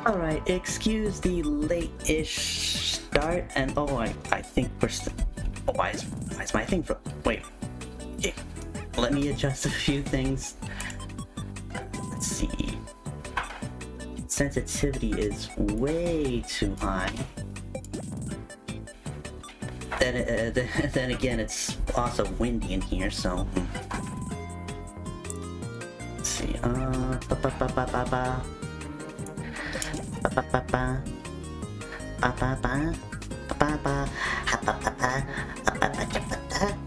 Alright, excuse the late-ish start, and oh, I think we're oh, why is my thing wait, eh, let me adjust a few things. Let's see. Sensitivity is way too high. Then again, it's also windy in here, so... Let's see, ba-ba-ba-ba-ba. Ba-ba-ba-ba. Ba-ba-ba. Ba-ba-ba. Ha-ba-ba-ba. Ba-ba-ba-ba-ba.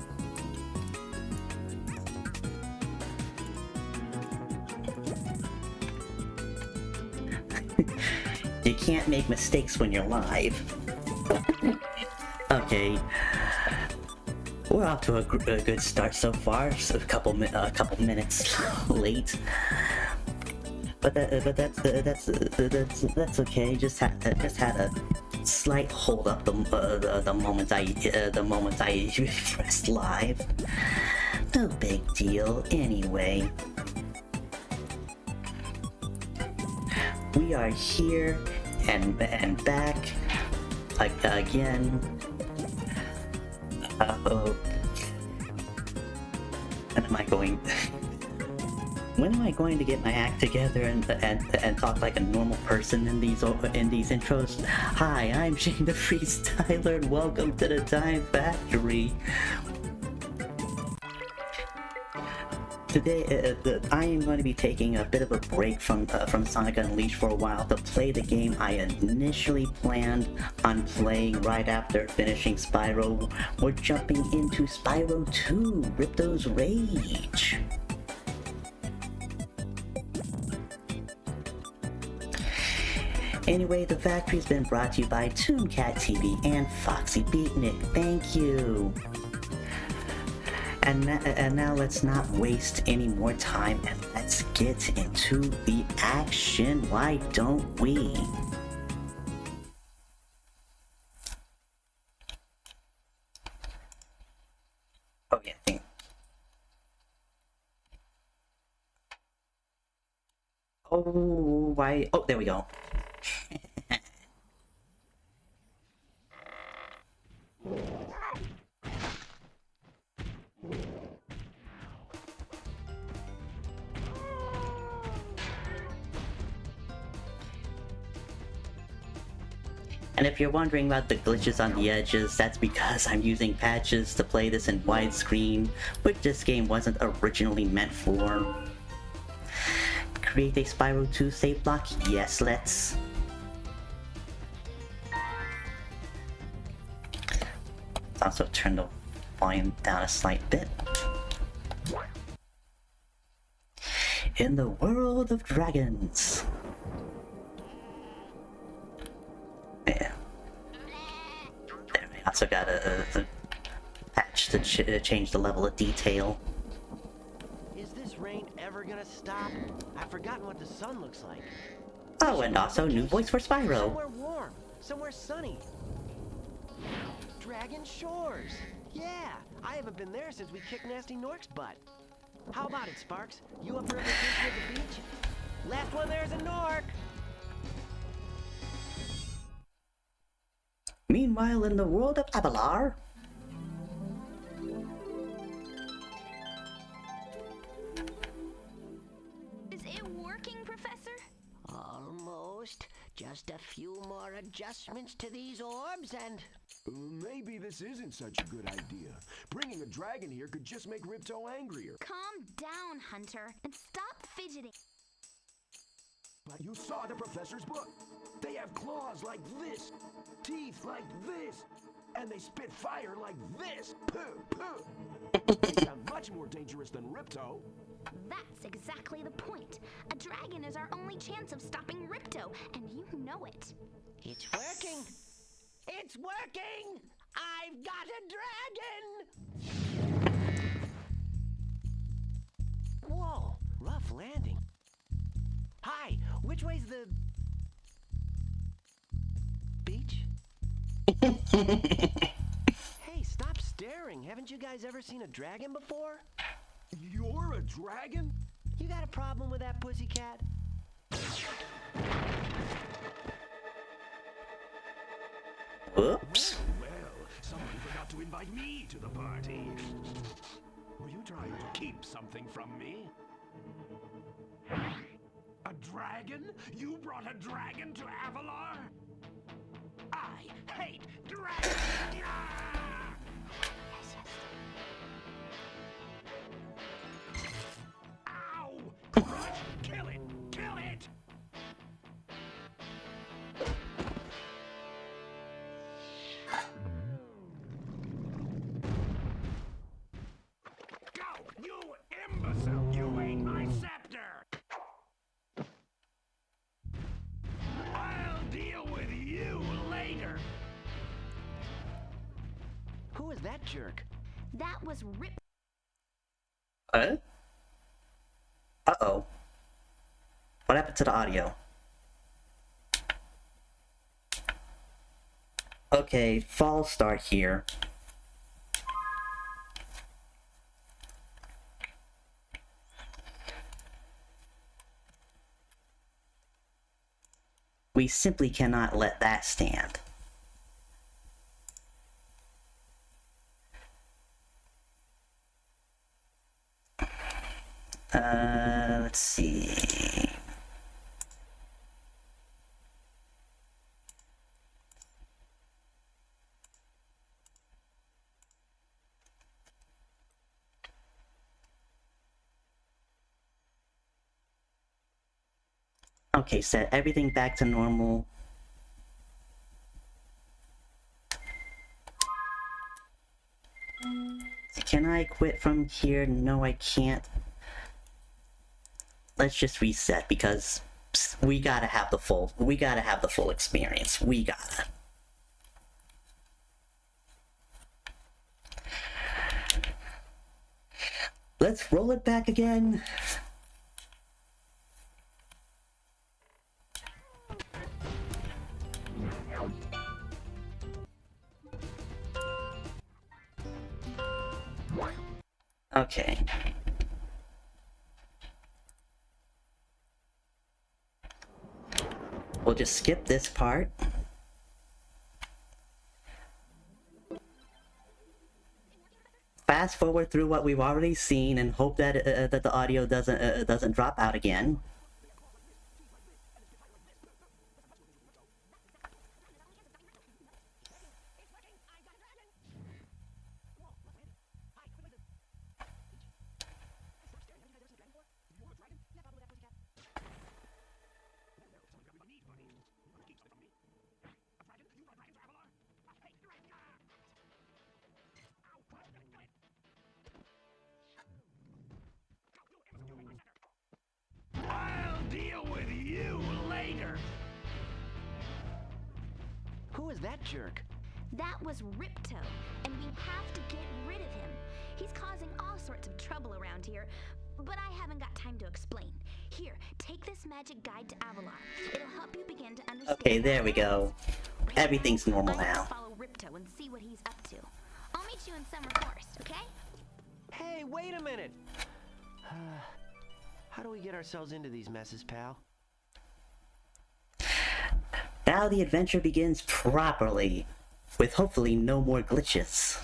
You can't make mistakes when you're live. Okay, we're off to a good start so far. Just a couple minutes late, but that's okay. Just had a slight hold up the moment I pressed live. No big deal. Anyway, we are here and back again. When am I going to get my act together and talk like a normal person in these intros? Hi, I'm Shane the Freestyler, and welcome to the Time Factory. Today, I am going to be taking a bit of a break from Sonic Unleashed for a while to play the game I initially planned on playing right after finishing Spyro. We're jumping into Spyro 2, Ripto's Rage. Anyway, the factory's been brought to you by ToonCat TV and Foxy Beatnik. Thank you. And now let's not waste any more time and let's get into the action, why don't we? Oh yeah, I think. Oh, why? Oh, there we go. And if you're wondering about the glitches on the edges, that's because I'm using patches to play this in widescreen, which this game wasn't originally meant for. Create a Spyro 2 save block? Yes, let's. Also turn the volume down a slight bit. In the world of dragons. Yeah. There, we also got a patch to change the level of detail. Is this rain ever gonna stop? I've forgotten what the sun looks like. Oh, and also new voice for Spyro. Somewhere warm, somewhere sunny. Dragon Shores. Yeah, I haven't been there since we kicked Nasty Nork's butt. How about it, Sparks? You up for a vacation at the beach? Last one there's a Nork. Meanwhile, in the world of Abelar. Is it working, Professor? Almost. Just a few more adjustments to these orbs and... Maybe this isn't such a good idea. Bringing a dragon here could just make Ripto angrier. Calm down, Hunter, and stop fidgeting. But you saw the professor's book. They have claws like this, teeth like this, and they spit fire like this. Puh, puh. They sound much more dangerous than Ripto. That's exactly the point. A dragon is our only chance of stopping Ripto, and you know it. It's working! It's working! I've got a dragon! Whoa, rough landing. Hi, which way's the... beach? Hey, stop staring. Haven't you guys ever seen a dragon before? You're a dragon? You got a problem with that, pussycat? Oops. Well, someone forgot to invite me to the party. Were you trying to keep something from me? A dragon? You brought a dragon to Avalar? I hate dragons! Ow! Crush! Kill it! Kill it! Go! You imbecile! You ate my scepter! I'll deal with you later! Who is that jerk? That was Rip. What? Uh-oh. What happened to the audio? Okay, false start here. We simply cannot let that stand. Let's see. Okay, set everything back to normal. Can I quit from here? No, I can't. Let's just reset because we gotta have the full experience. We gotta. Let's roll it back again. Okay. We'll just skip this part. Fast forward through what we've already seen and hope that that the audio doesn't drop out again. I'll deal with you later! Who is that jerk? That was Ripto, and we have to get rid of him. He's causing all sorts of trouble around here, but I haven't got time to explain. Here, take this magic guide to Avalar. It'll help you begin to understand. Okay, there we go. Everything's normal Let's now. follow Ripto and see what he's up to. I'll meet you in Summer Forest, okay? Hey, wait a minute! How do we get ourselves into these messes, pal? Now the adventure begins properly, with hopefully no more glitches.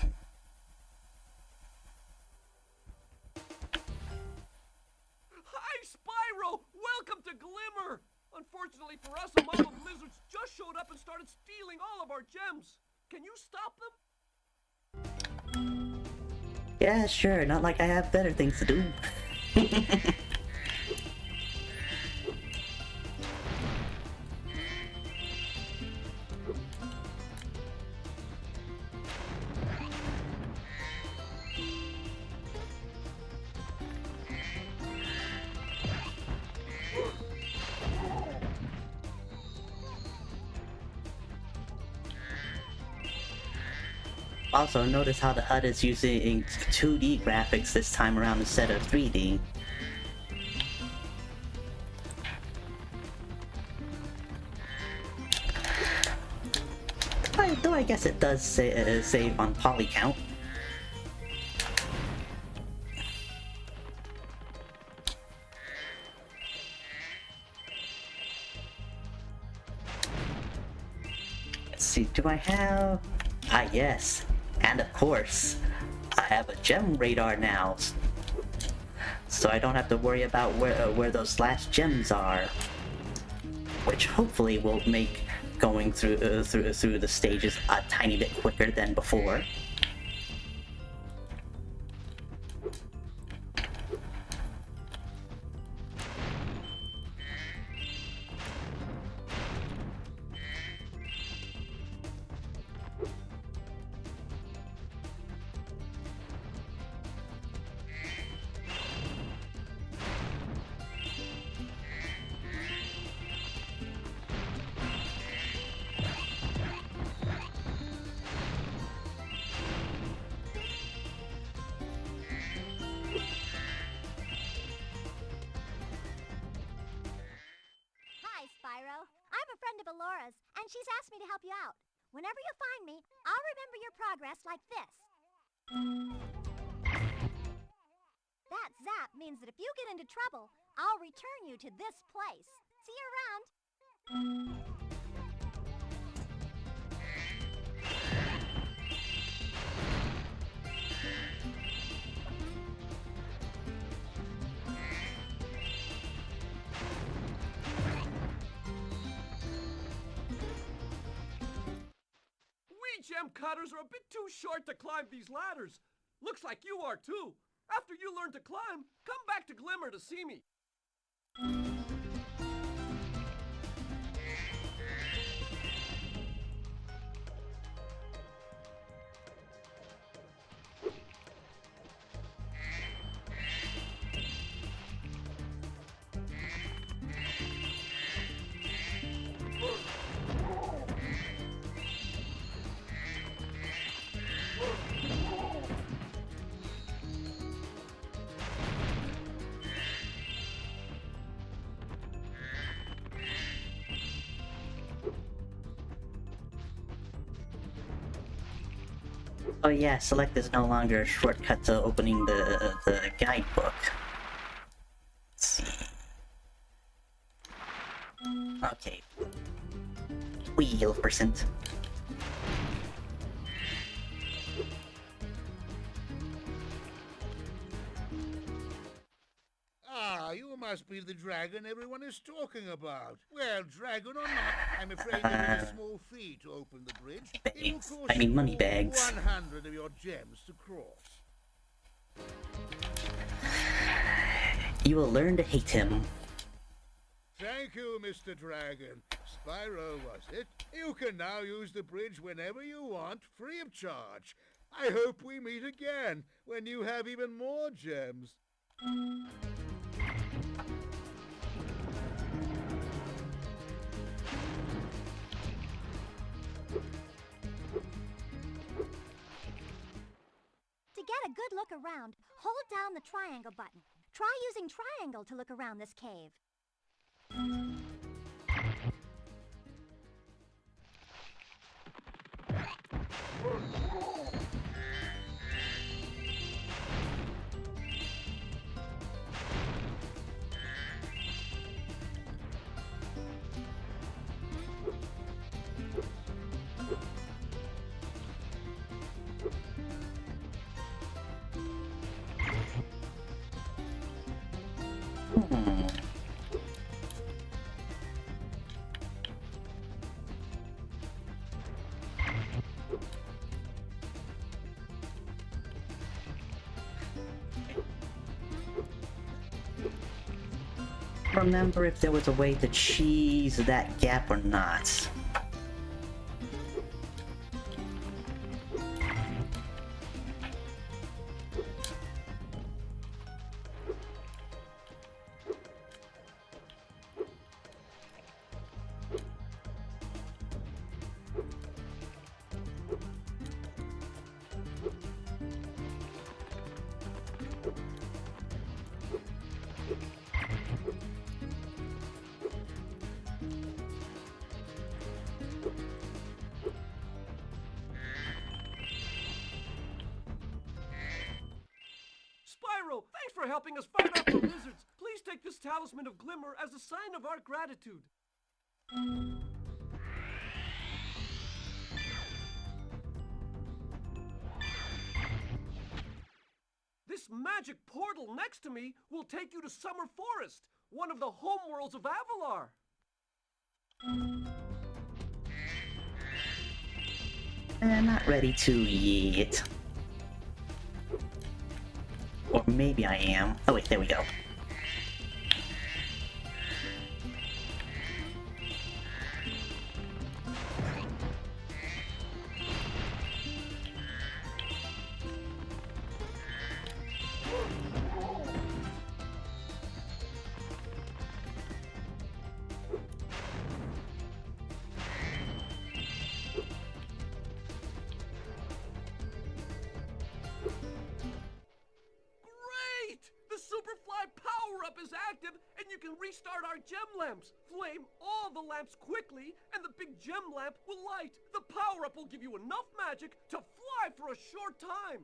Hi, Spyro! Welcome to Glimmer! Unfortunately for us, a mob of lizards just showed up and started stealing all of our gems. Can you stop them? Yeah, sure, not like I have better things to do. Also, notice how the HUD is using 2D graphics this time around instead of 3D. Though I guess it does save on poly count. let's see, do I have... Ah, yes. And of course, I have a gem radar now. So I don't have to worry about where those last gems are. Which hopefully will make going through the stages a tiny bit quicker than before. Hi, Spyro. I'm a friend of Alora's, and she's asked me to help you out. Whenever you find me, I'll remember your progress like this. That zap means that if you get into trouble, I'll return you to this place. See you around. We gem cutters are a bit too short to climb these ladders. Looks like you are too. After you learn to climb, come back to Glimmer to see me. Oh yeah, select is no longer a shortcut to opening the guidebook. Let's see. Okay. Wheel percent. Ah, you must be the dragon everyone is talking about. Well, dragon or not, I'm afraid there is a small fee to open the bridge. It will Bags. cost I mean you money bags. 100 of your gems to cross. You will learn to hate him. Thank you, Mr. Dragon. Spyro, was it? You can now use the bridge whenever you want, free of charge. I hope we meet again, when you have even more gems. To get a good look around, hold down the triangle button. Try using triangle to look around this cave. Remember if there was a way to cheese that gap or not. Spyro, thanks for helping us fight off the lizards. Please take this talisman of Glimmer as a sign of our gratitude. This magic portal next to me will take you to Summer Forest, one of the homeworlds of Avalar. Not ready to yet. Or maybe I am. Oh wait, there we go. Is active, and you can restart our gem lamps. Flame all the lamps quickly, and the big gem lamp will light. The power-up will give you enough magic to fly for a short time.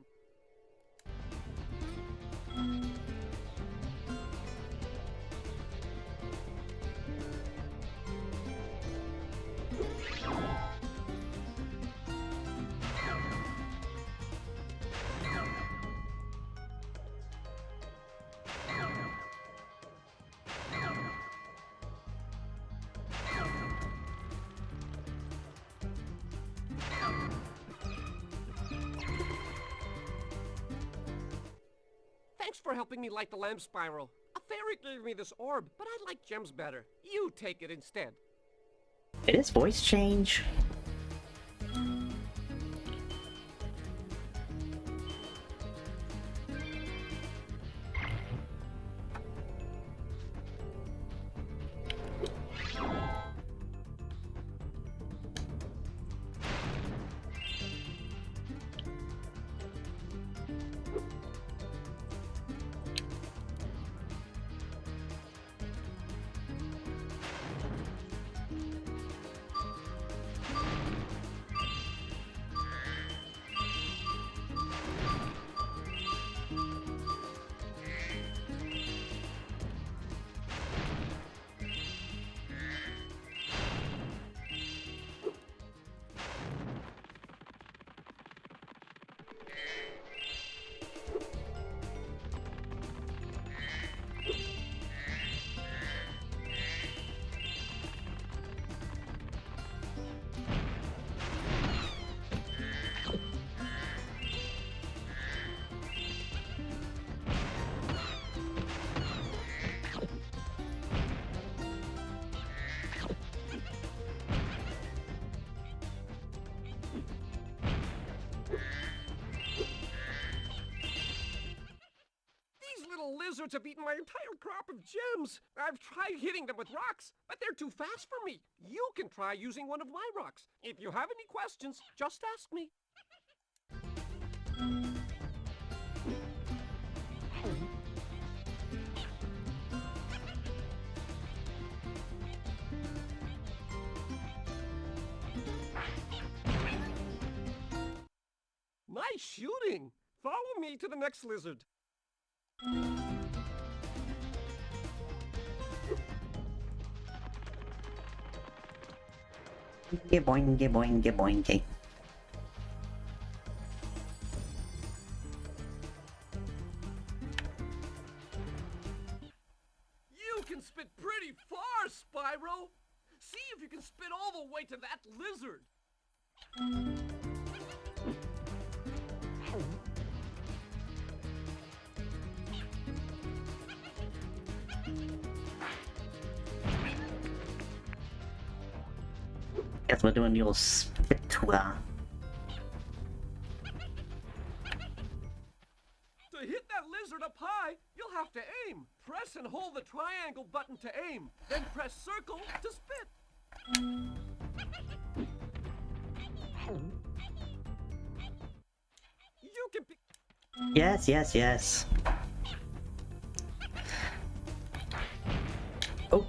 Thanks for helping me light the lamp, Spyro. A fairy gave me this orb, but I like gems better. You take it instead. Did his voice change? Lizards have eaten my entire crop of gems. I've tried hitting them with rocks, but they're too fast for me. You can try using one of my rocks. If you have any questions, just ask me. Nice shooting. Follow me to the next lizard. Boingy boingy boingy. You can spit pretty far, Spyro. See if you can spit all the way to that lizard. Guess we're doing the old spit tour. To hit that lizard up high, you'll have to aim. Press and hold the triangle button to aim. Then press circle to spit. You can pick... Yes, yes, yes. Oh.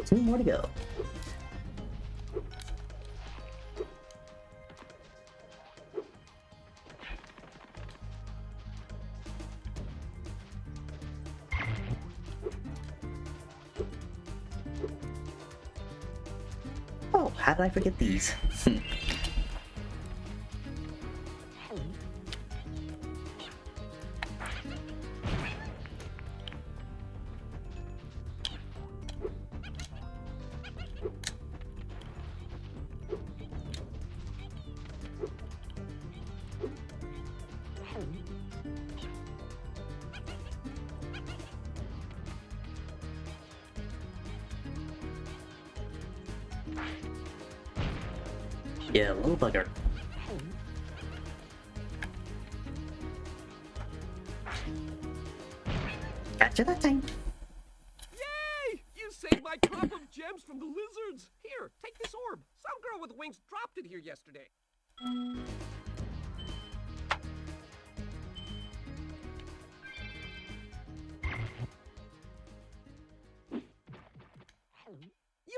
2 more to go. Oh, how did I forget these? Yeah, little bugger. Gotcha that time. Yay! You saved my crop of gems from the lizards. Here, take this orb. Some girl with wings dropped it here yesterday. You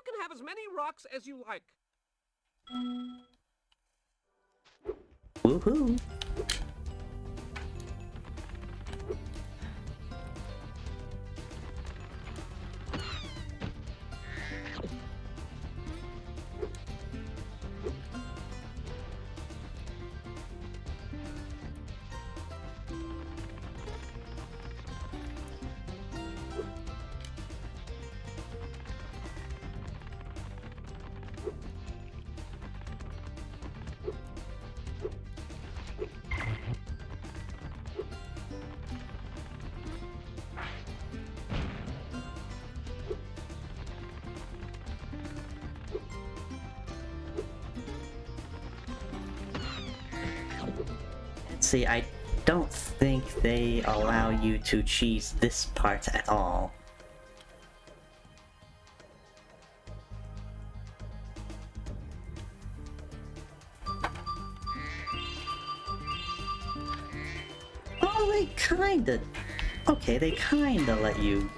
can have as many rocks as you like. Woohoo! See, I don't think they allow you to cheese this part at all. Oh, they kinda... Okay, they kinda let you...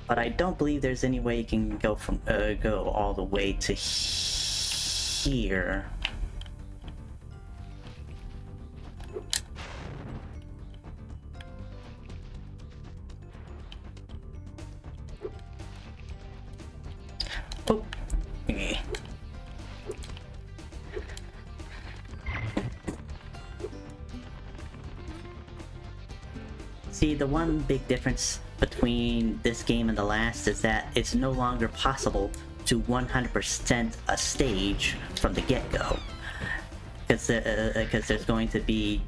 But I don't believe there's any way you can go from go all the way to here. Oh. Eh. See, the one big difference between this game and the last is that it's no longer possible to 100% a stage from the get-go. Because there's going to be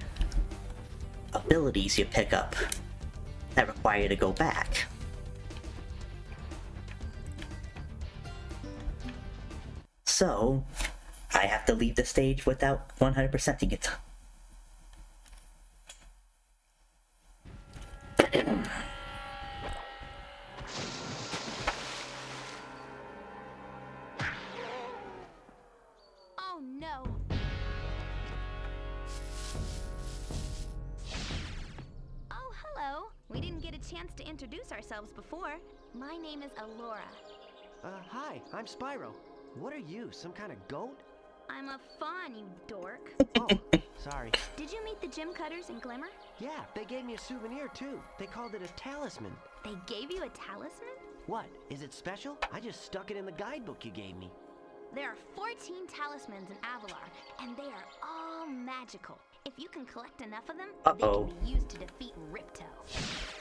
abilities you pick up that require you to go back. So, I have to leave the stage without 100%ing it. Oh no! Oh, hello. We didn't get a chance to introduce ourselves before. My name is Alora. Hi, I'm Spyro. What are you, some kind of goat? I'm a fawn, you dork. Oh, sorry. Did you meet the gym cutters in Glimmer? Yeah, they gave me a souvenir too. They called it a talisman. They gave you a talisman? What, is it special? I just stuck it in the guidebook you gave me. There are 14 talismans in Avalar, and they are all magical. If you can collect enough of them, they can be used to defeat Ripto.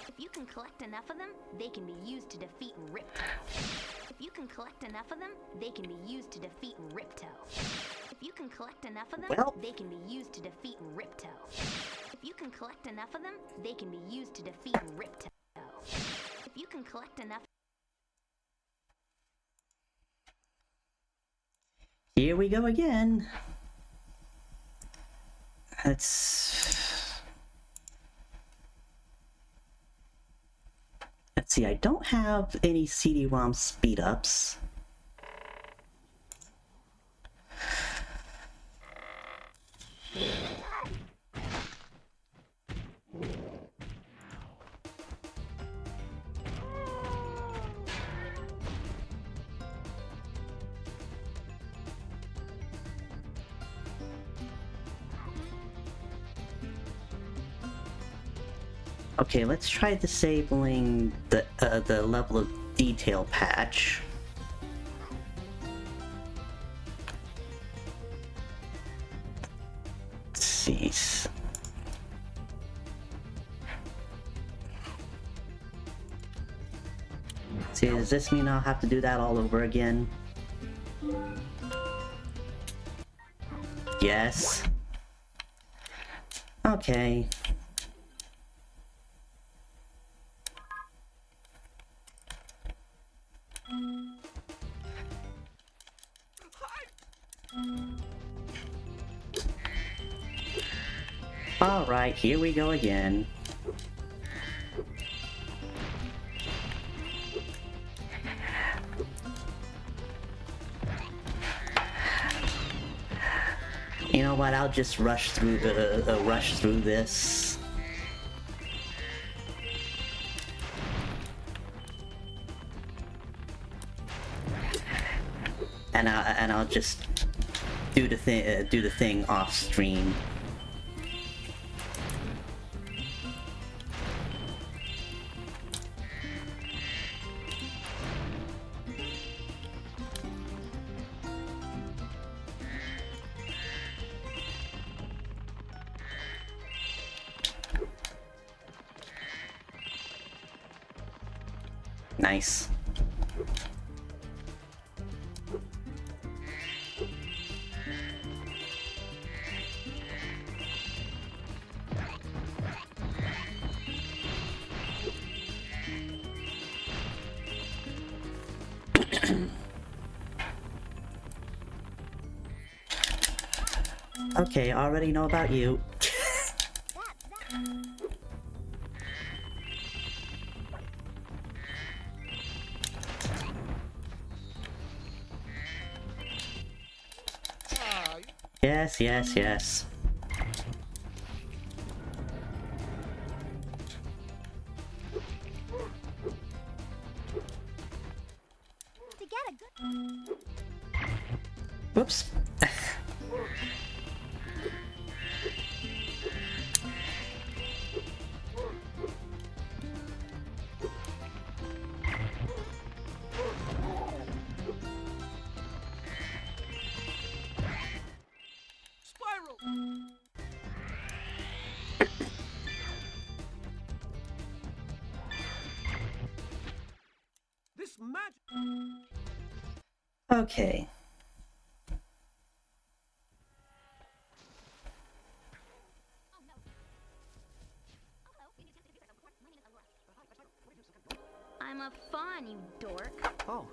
If you can collect enough of them, they can be used to defeat Ripto. If you can collect enough of them, they can be used to defeat Ripto. If you can collect enough of them, they can be used to defeat Ripto. If you can collect enough of them, they can be used to defeat Ripto. If you can collect enough... Here we go again. Let's see, I don't have any CD-ROM speed-ups. Okay, let's try disabling the level of detail patch. Let's see. See, does this mean I'll have to do that all over again? Yes. Okay. Alright, here we go again. You know what? I'll just rush through this. And I'll just do the thing off stream. Nice. Okay, already know about you. Yes, yes, yes. To get a good... Whoops. Spyro! This magic... Okay. I'm a fawn, you dork. Oh,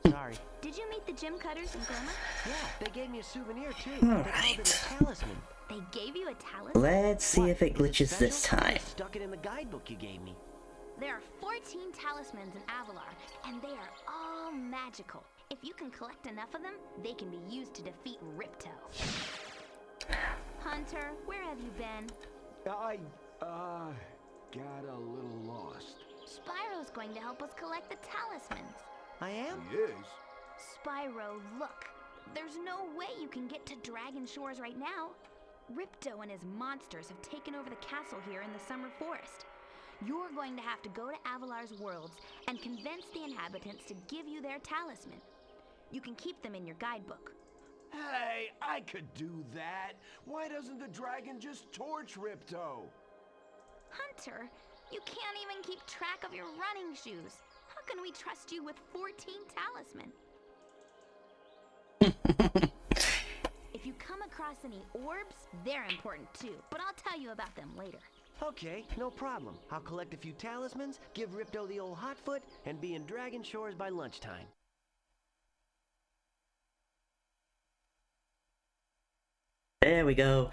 sorry. Did you meet the gym cutters in Goma? Yeah, they gave me a souvenir too. They called it a talisman. They gave you a talisman? Let's see What, if it is glitches special? this time. I stuck it in the guidebook you gave me. There are 14 talismans in Avalar, and they are all magical. If you can collect enough of them, they can be used to defeat Ripto. Hunter, where have you been? I, got a little lost. Spyro's going to help us collect the talismans. I am? Yes. Spyro, look. There's no way you can get to Dragon Shores right now. Ripto and his monsters have taken over the castle here in the Summer Forest. You're going to have to go to Avalar's worlds and convince the inhabitants to give you their talisman. You can keep them in your guidebook. Hey, I could do that. Why doesn't the dragon just torch Ripto? Hunter, you can't even keep track of your running shoes. How can we trust you with 14 talisman? If you come across any orbs, they're important too, but I'll tell you about them later. Okay, no problem. I'll collect a few talismans, give Ripto the old hot foot, and be in Dragon Shores by lunchtime. There we go.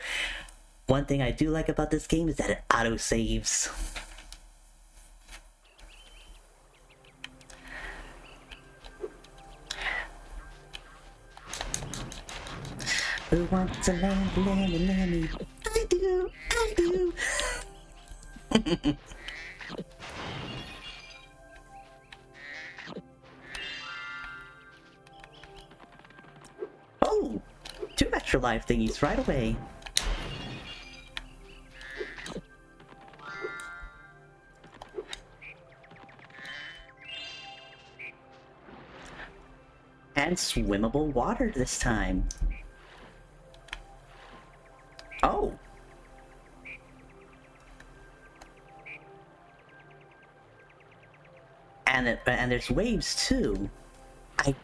One thing I do like about this game is that it auto-saves. Who wants a lammy? I do! Oh! 2 extra life thingies right away. And swimmable water this time. Oh! And there's waves too. I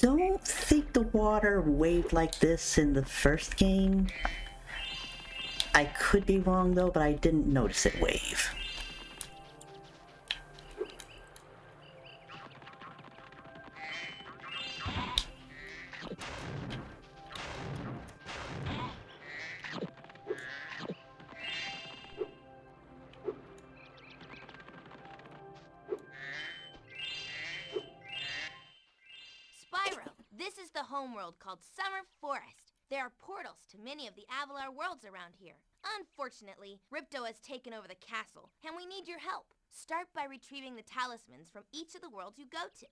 don't think the water waved like this in the first game. I could be wrong though, but I didn't notice it wave. Spyro, this is the homeworld called Summer Forest. There are portals to many of the Avalar worlds around here. Unfortunately, Ripto has taken over the castle, and we need your help. Start by retrieving the talismans from each of the worlds you go to.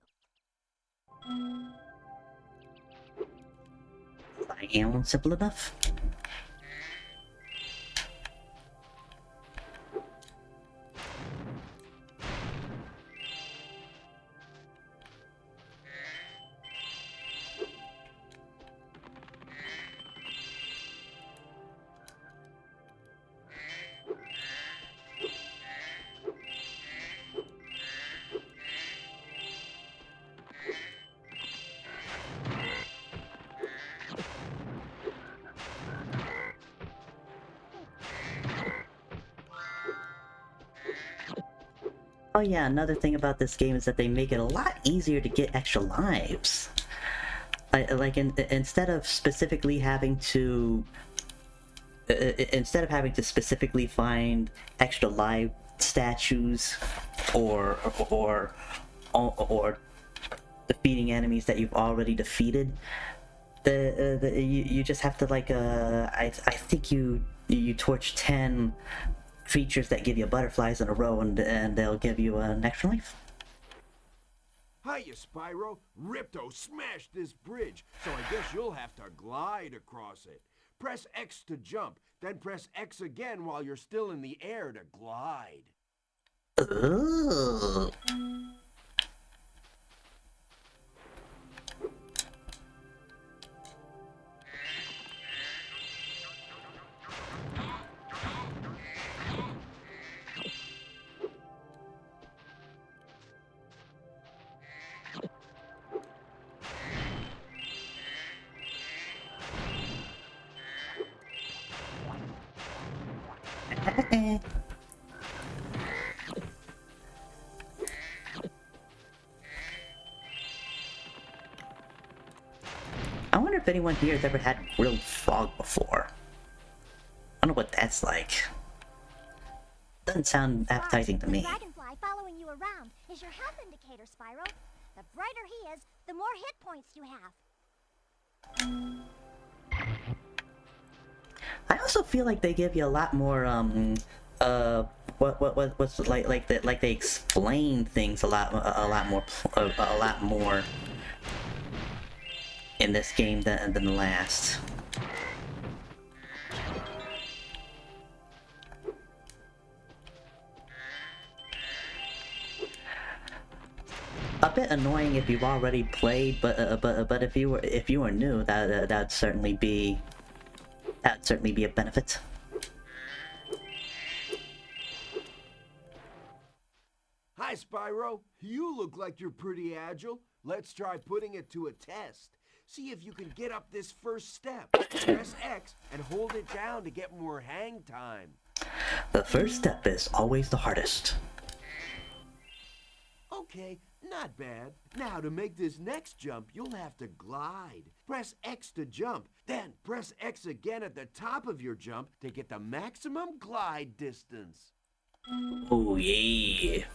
I am simple enough. Oh yeah, another thing about this game is that they make it a lot easier to get extra lives. Instead of specifically having to specifically find extra live statues or defeating enemies that you've already defeated, you just have to I think you torch 10 creatures that give you butterflies in a row, and they'll give you an extra life. Hiya, Spyro. Ripto smashed this bridge, so I guess you'll have to glide across it. Press X to jump, then press X again while you're still in the air to glide. Ooh. I wonder if anyone here has ever had grilled frog before. I don't know what that's like. Doesn't sound appetizing to me. The dragonfly following you around is your health indicator, Spyro. The brighter he is, the more hit points you have. I also feel like they give you a lot more what's like they explain things a lot more in this game than the last. A bit annoying if you've already played, but if you were new, that'd certainly be a benefit. Hi, Spyro. You look like you're pretty agile. Let's try putting it to a test. See if you can get up this first step. Press X and hold it down to get more hang time. The first step is always the hardest. Okay, not bad. Now to make this next jump, you'll have to glide. Press X to jump, then press X again at the top of your jump to get the maximum glide distance. Oh yeah.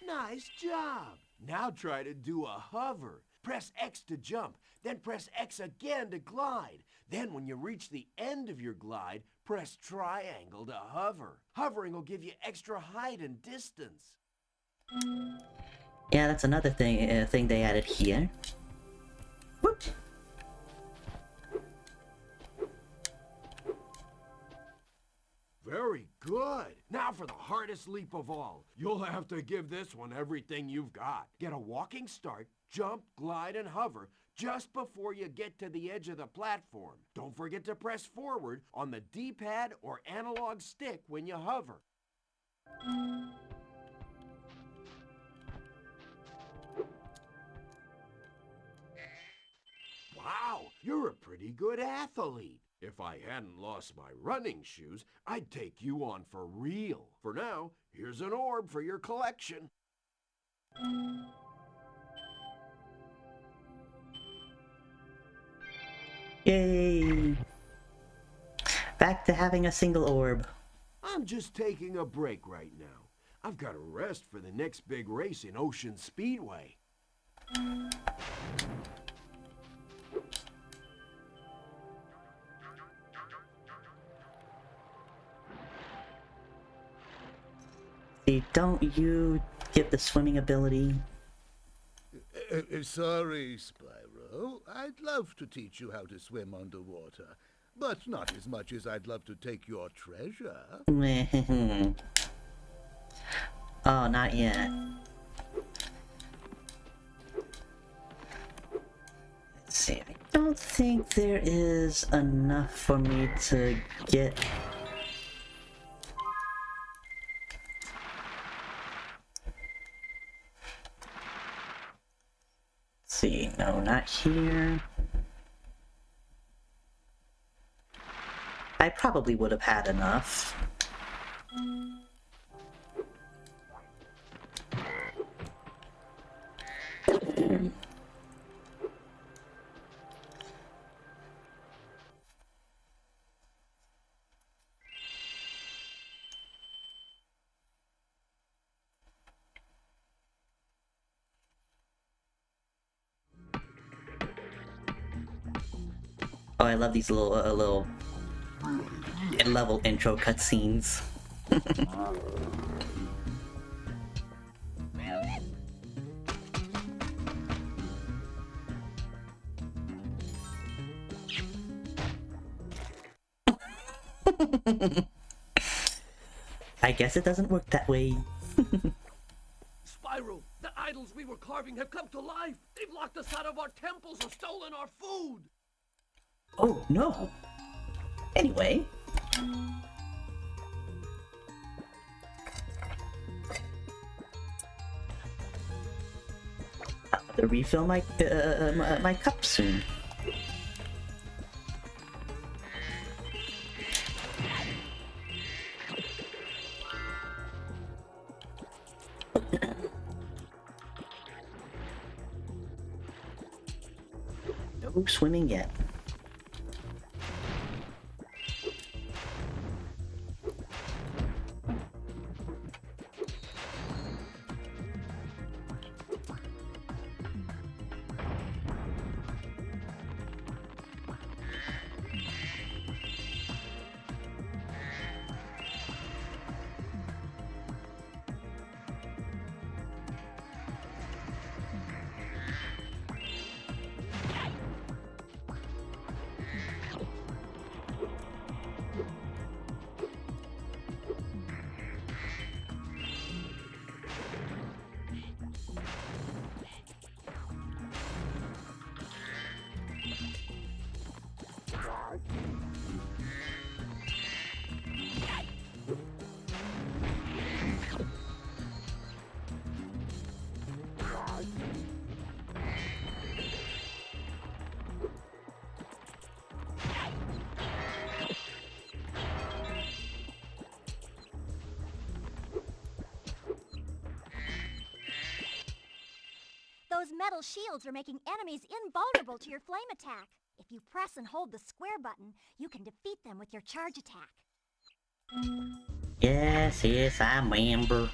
Nice job. Now try to do a hover. Press X to jump, then press X again to glide. Then when you reach the end of your glide, press triangle to hover. Hovering will give you extra height and distance. Yeah, that's another thing they added here. Whoop. Very good. Now Now for the hardest leap of all. You'll have to give this one everything you've got. Get a walking start, jump, glide, and hover just before you get to the edge of the platform. Don't forget to press forward on the D-pad or analog stick when you hover. Wow, you're a pretty good athlete. If I hadn't lost my running shoes, I'd take you on for real. For now, here's an orb for your collection. Yay! Back to having a single orb. I'm just taking a break right now. I've got to rest for the next big race in Ocean Speedway. See, don't you get the swimming ability? Sorry, Spyro. I'd love to teach you how to swim underwater, but not as much as I'd love to take your treasure. Oh, not yet. Let's see, I don't think there is enough for me to get... See, no, not here. I probably would have had enough. Oh, I love these little level intro cutscenes. I guess it doesn't work that way. Spyro, the idols we were carving have come to life. They've locked us out of our temples and stolen our food. Oh, no. Anyway. I'll have to refill my my cup soon. No swimming yet. Those metal shields are making enemies invulnerable to your flame attack. If you press and hold the square button, you can defeat them with your charge attack. Yes, yes, I remember.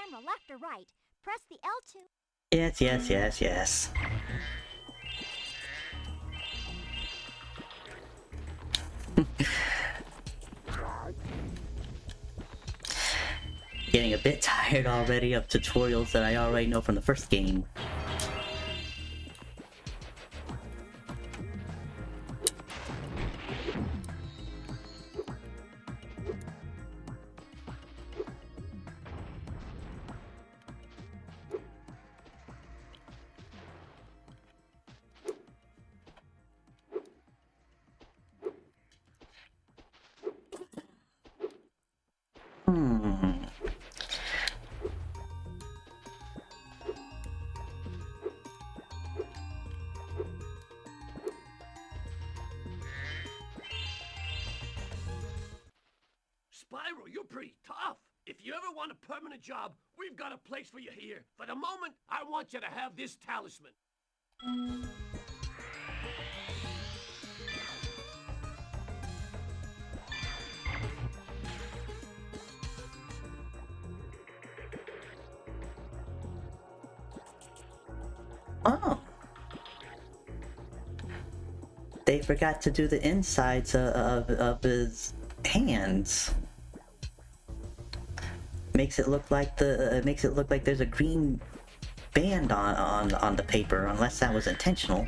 camera left or right, press the L2. Yes, yes, yes, yes. Getting a bit tired already of tutorials that I already know from the first game. Spyro, you're pretty tough. If you ever want a permanent job, we've got a place for you here. For the moment, I want you to have this talisman. Oh. They forgot to do the insides of his hands. Makes it look like there's a green band on the paper, unless that was intentional.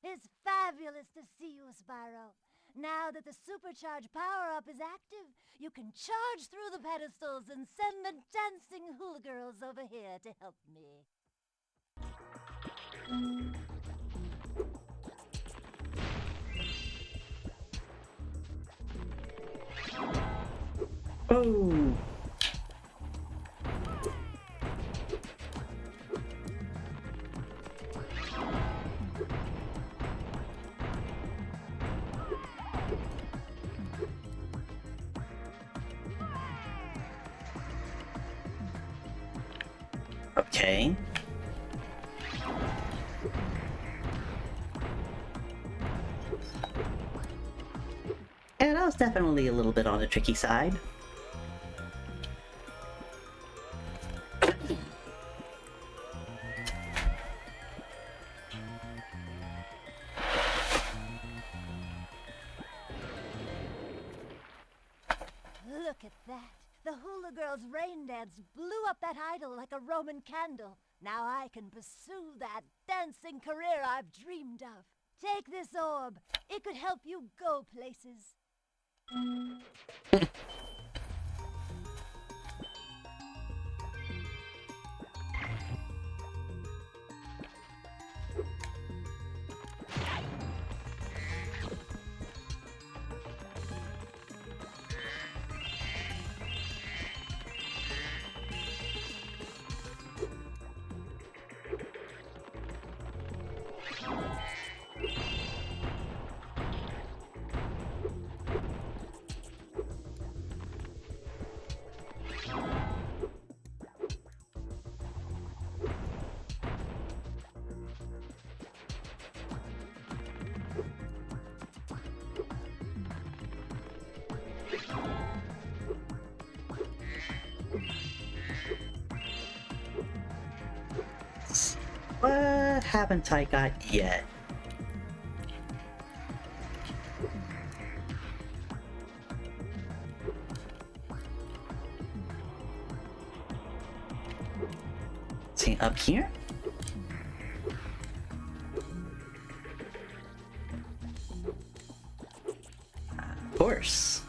It's fabulous to see you, Spyro. Now that the supercharged power-up is active, you can charge through the pedestals and send the dancing hula girls over here to help me. Oh. Okay. Yeah, that was definitely a little bit on the tricky side. Look at that. The hula girls' rain dance blew up that idol like a Roman candle. Now I can pursue that dancing career I've dreamed of. Take this orb. It could help you go places. What haven't I got yet? See, up here? course.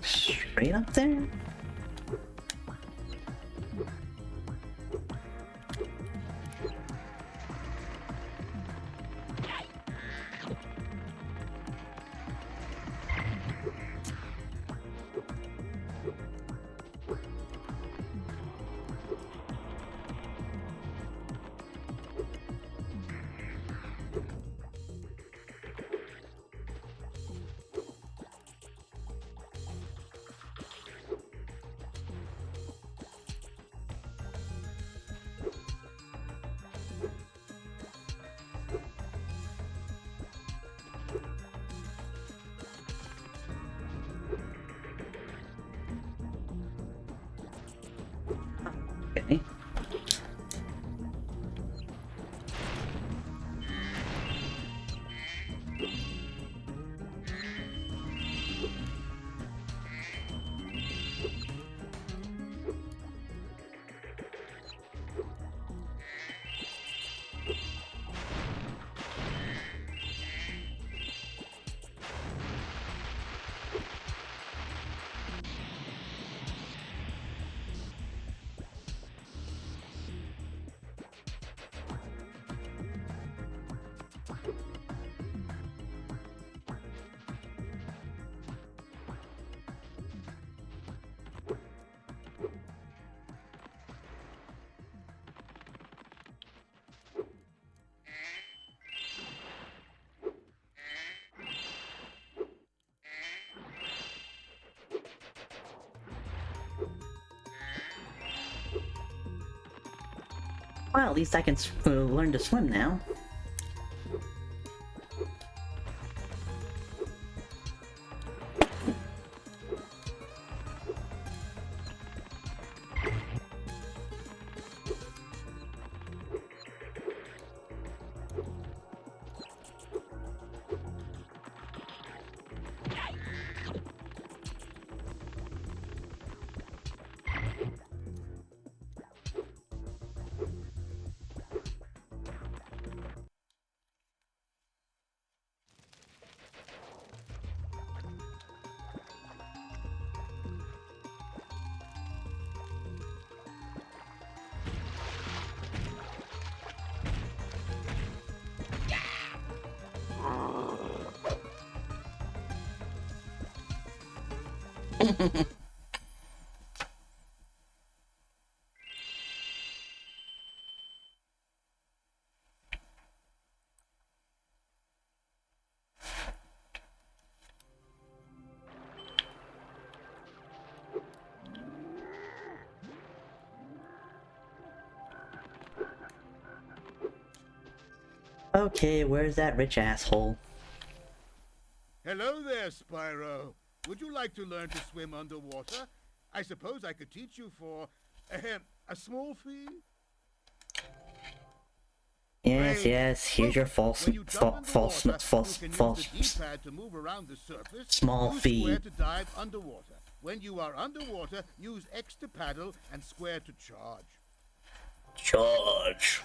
Straight up there? Okay. Well, at least I can learn to swim now. Okay, where's that rich asshole? Hello there, Spyro. Would you like to learn to swim underwater? I suppose I could teach you for a small fee. Yes, yes, here's your small fee. Square to dive underwater. When you are underwater, use X to paddle and square to charge. Charge.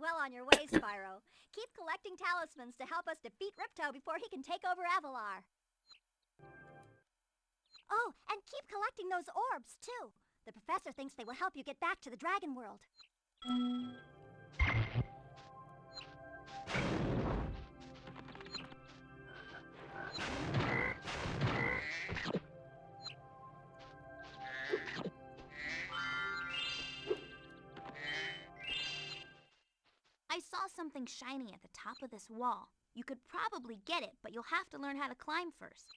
well on your way, Spyro. Keep collecting talismans to help us defeat Ripto before he can take over Avalar. Oh, and keep collecting those orbs, too. The professor thinks they will help you get back to the Dragon World. I saw something shiny at the top of this wall. You could probably get it, but you'll have to learn how to climb first.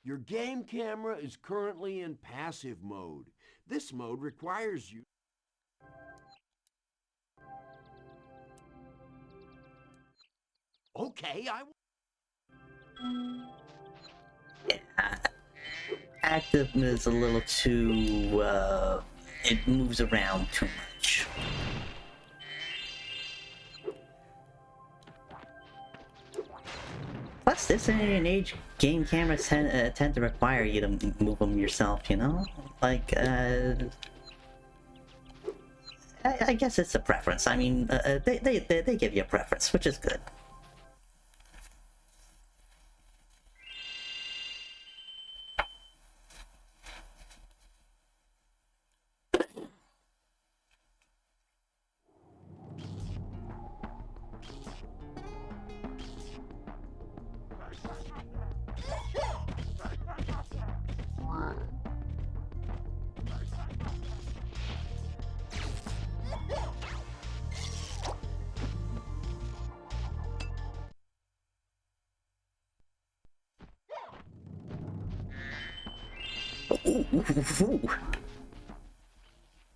Your game camera is currently in passive mode. This mode requires you... Okay, Active is a little too, it moves around too much. Plus, this day and age, game cameras tend to require you to move them yourself, you know? Like, I guess it's a preference. I mean, they give you a preference, which is good.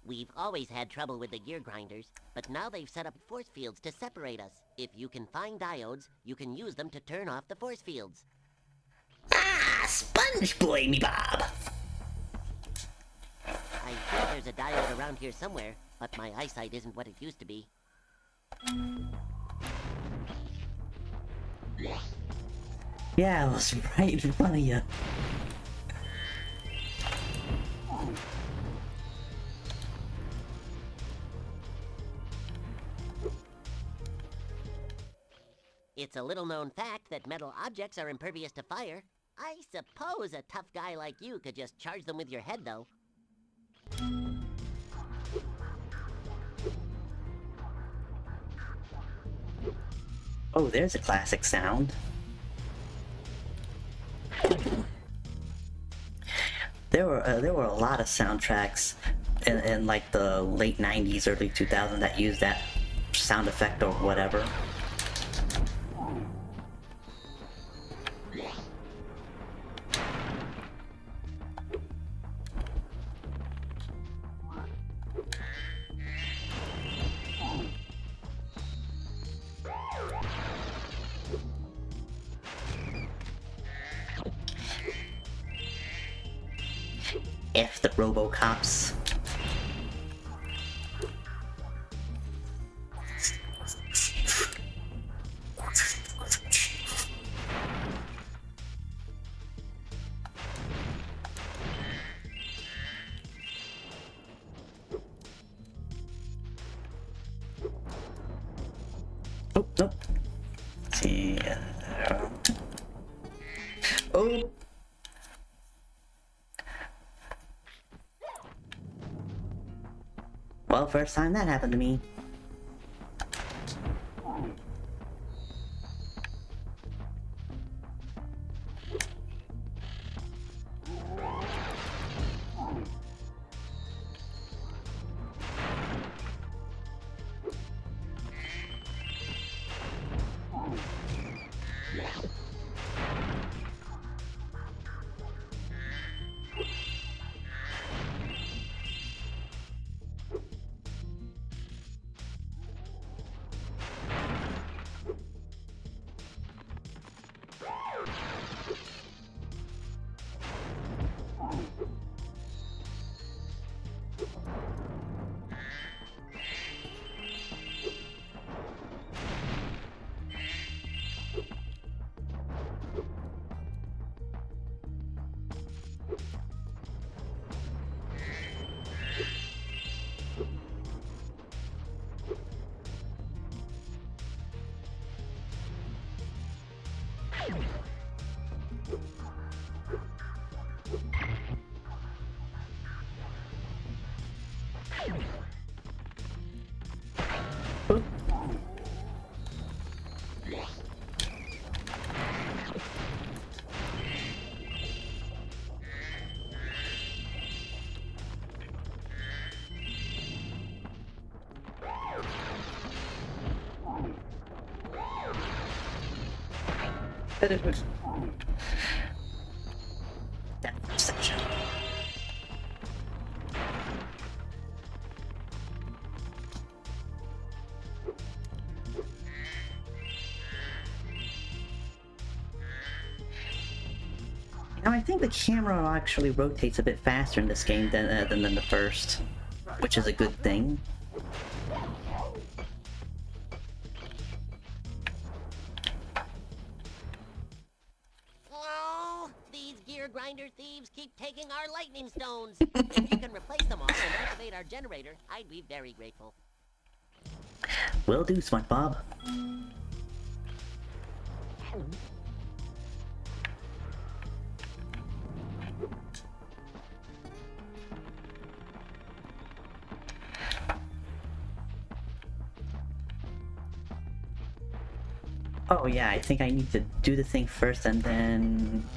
We've always had trouble with the gear grinders, but now they've set up force fields to separate us. If you can find diodes, you can use them to turn off the force fields. Ah, Sponge Boy, me Bob! I think there's a diode around here somewhere, but my eyesight isn't what it used to be. Yeah, I was right in front of you. It's a little-known fact that metal objects are impervious to fire. I suppose a tough guy like you could just charge them with your head, though. Oh, there's a classic sound. There were a lot of soundtracks in like the late 90s, early 2000s that used that sound effect or whatever. F the RoboCops. Oh, nope. Let's see. Oh. Well, first time that happened to me. That section. Now I think the camera actually rotates a bit faster in this game than the first, which is a good thing. Oh, these gear grinder thieves keep taking our lightning stones. If you can replace them all and activate our generator, I'd be very grateful. Will do, Smart Bob. Oh yeah, I think I need to do the thing first and then...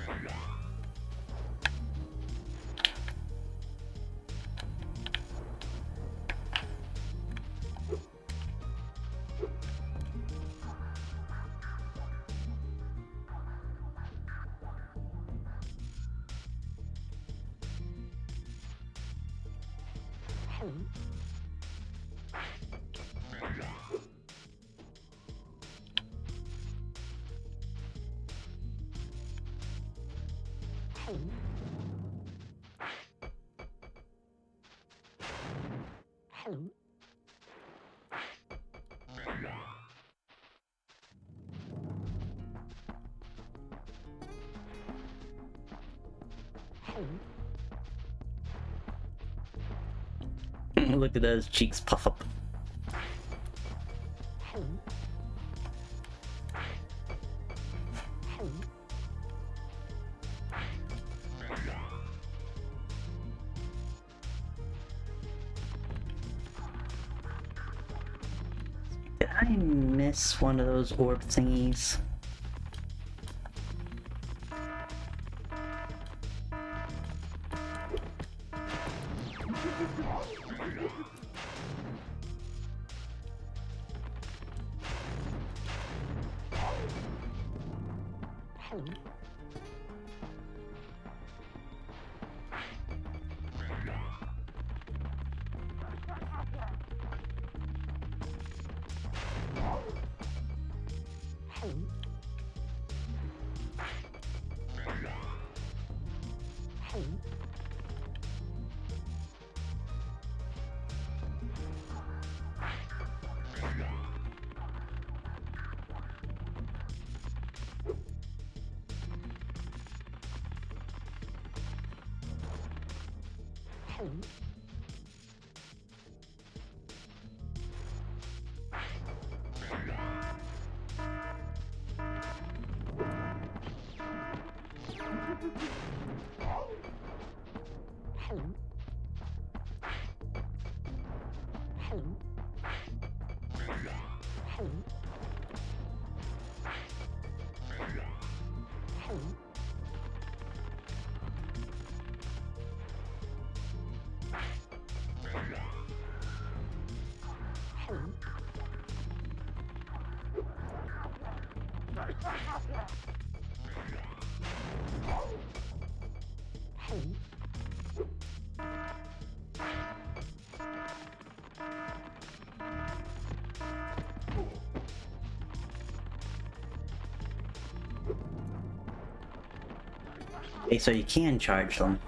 Look at those cheeks puff up. Did I miss one of those orb thingies? Okay, so you can charge them.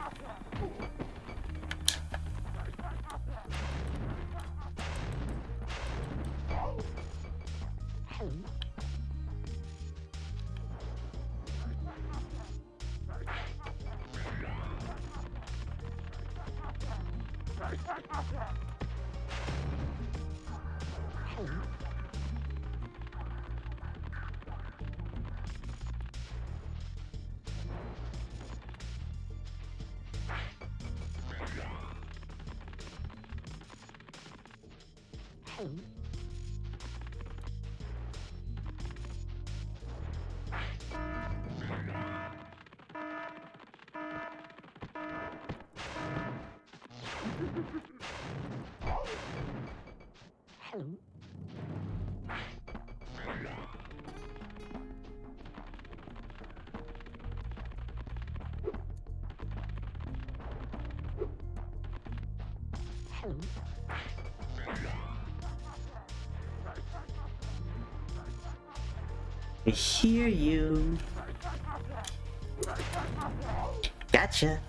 I hear you. Gotcha.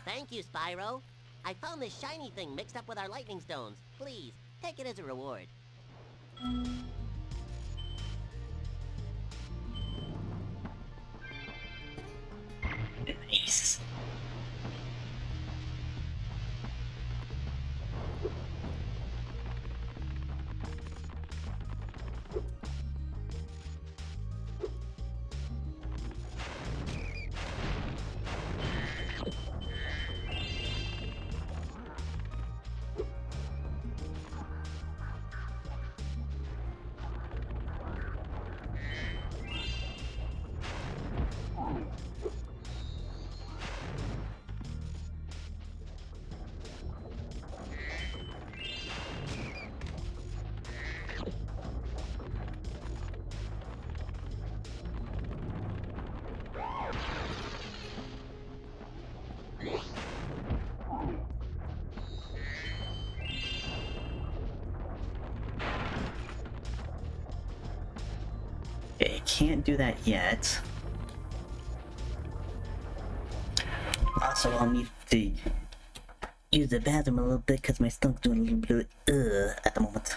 Thank you, Spyro. I found this shiny thing mixed up with our lightning stones. Please, take it as a reward. Nice. Okay, can't do that yet. Also, I'll need to use the bathroom a little bit because my stomach's doing a little bit of at the moment.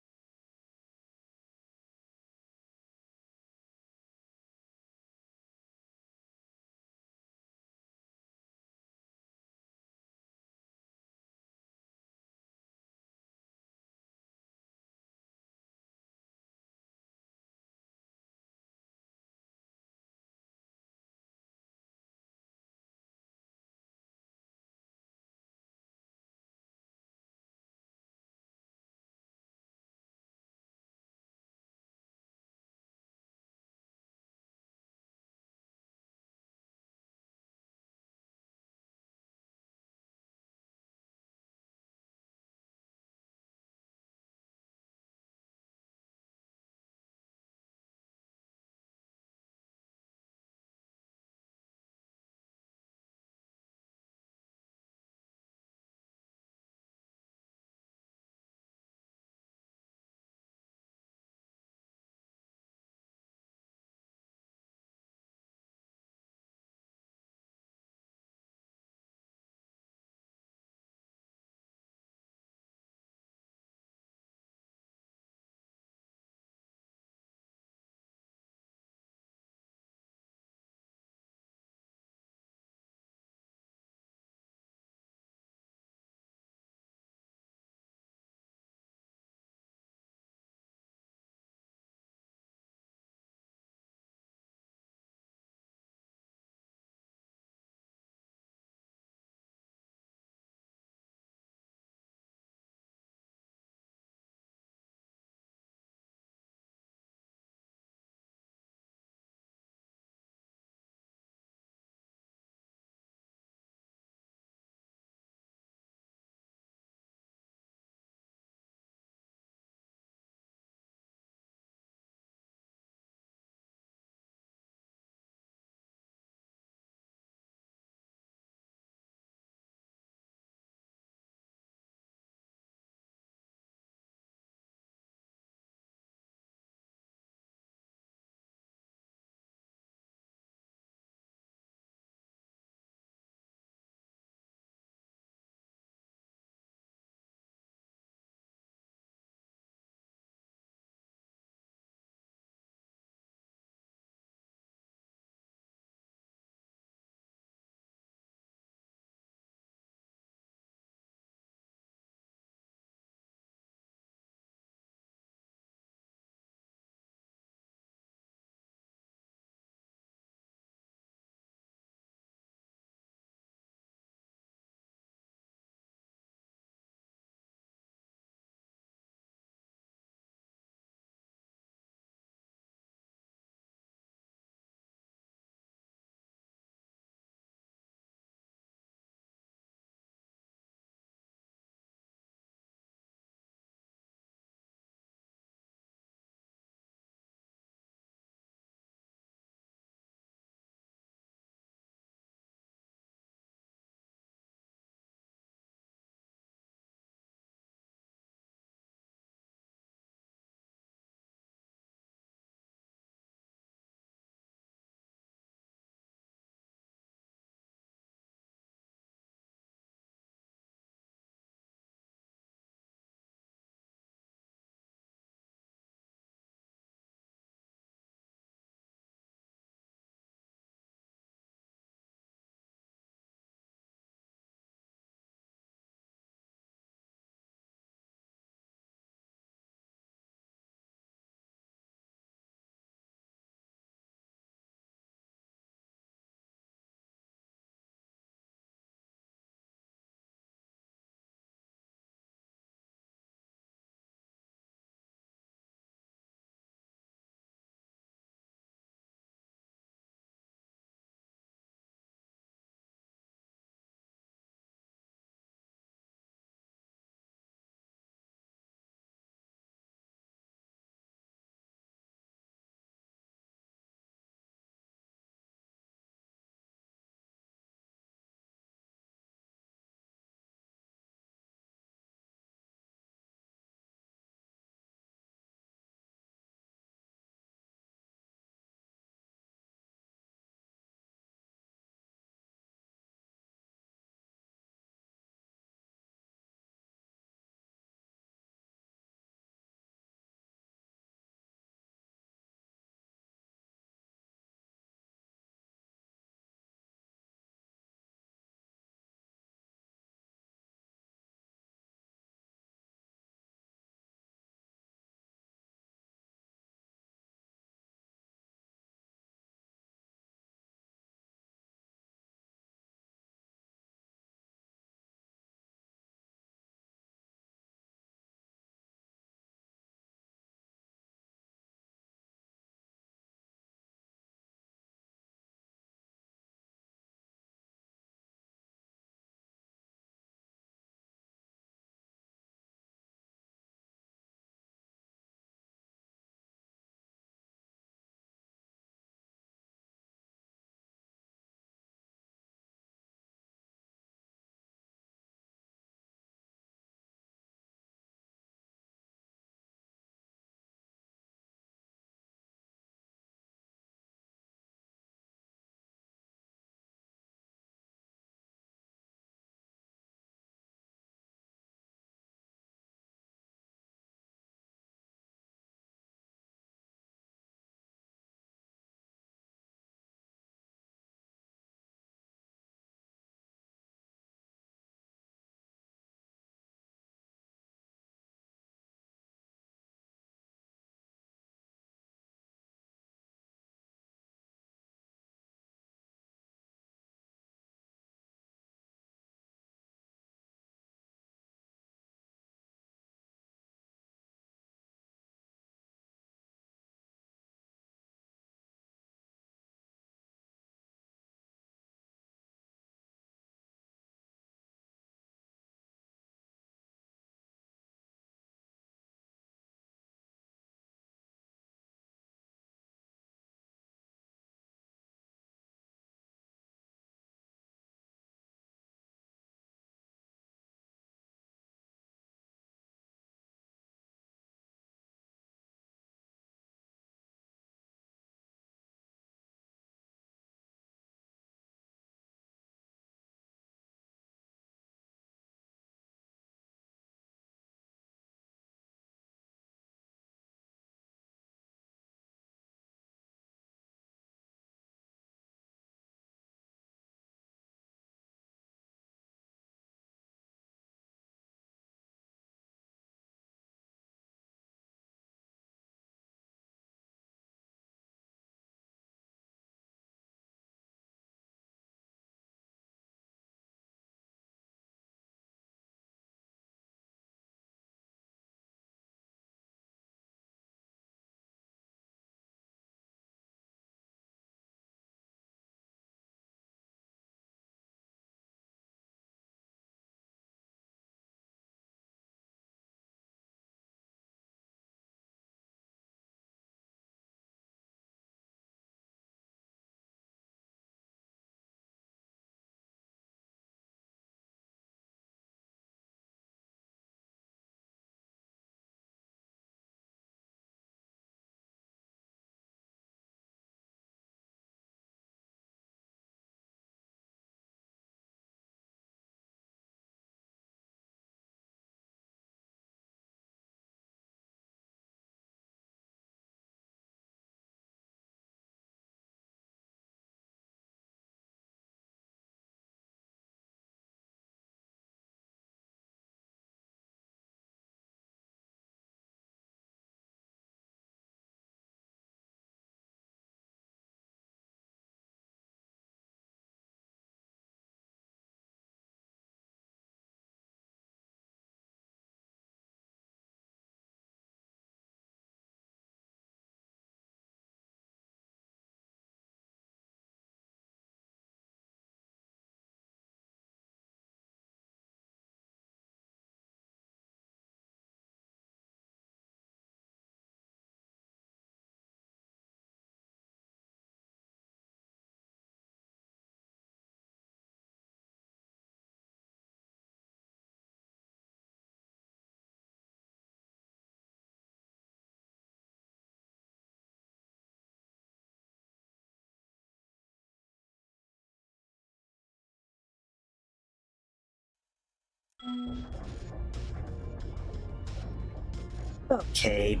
Okay,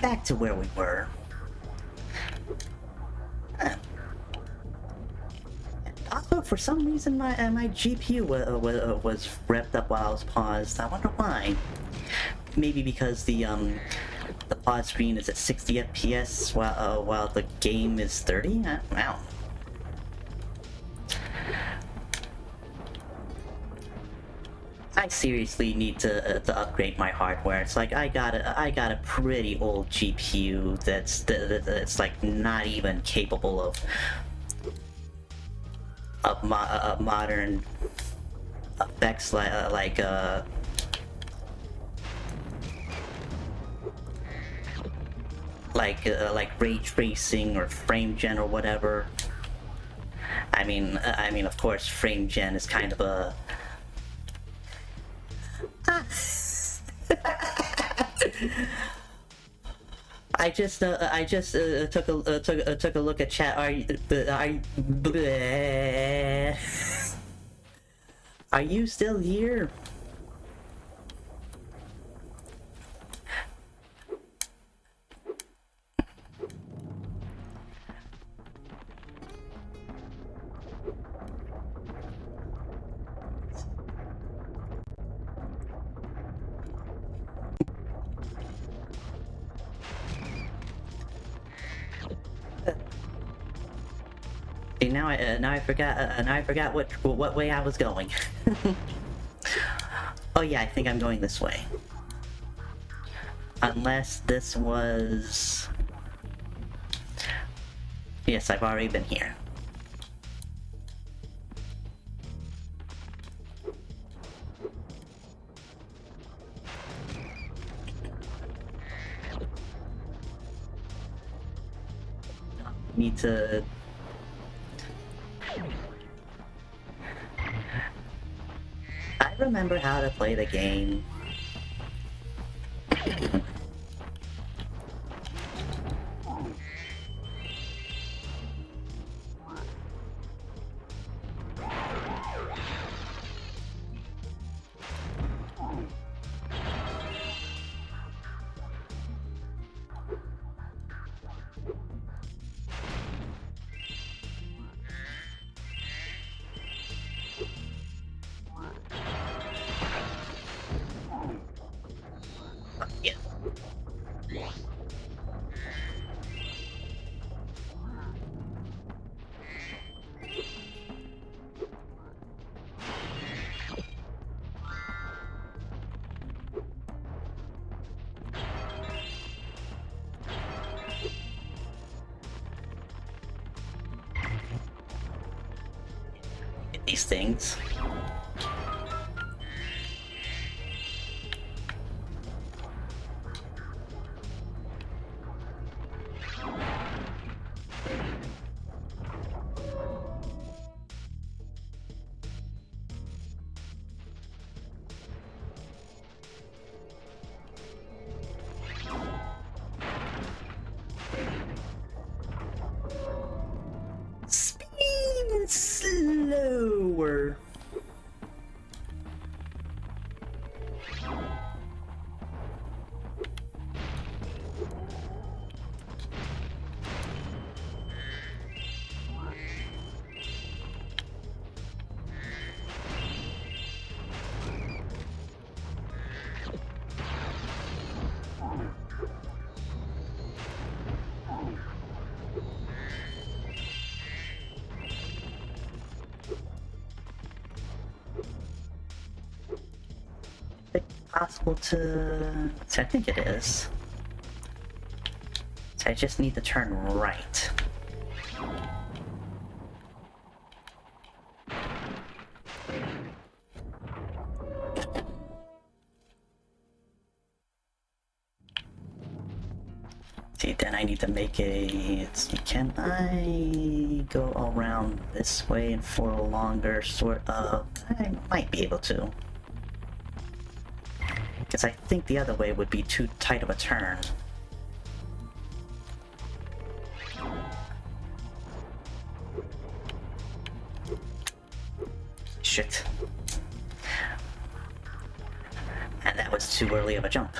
back to where we were. Also, for some reason, my GPU was revved up while I was paused. I wonder why. Maybe because the pause screen is at 60 FPS while the game is 30. Wow. I seriously need to upgrade my hardware. It's like I got a pretty old GPU that's like not even capable of modern effects like ray tracing or frame gen or whatever. I mean, of course, frame gen is kind of a I just took a look at chat. Are you still here? See, now I forgot what way I was going. Oh yeah, I think I'm going this way. Unless this was... Yes, I've already been here. Need to... I remember how to play the game. Yeah. Get these things. Speed slower. Possible to... I think it is. So I just need to turn right. See, then I need to make a... Let's see, can I go around this way for a longer sort of... I might be able to. Because I think the other way would be too tight of a turn. Shit. And that was too early of a jump.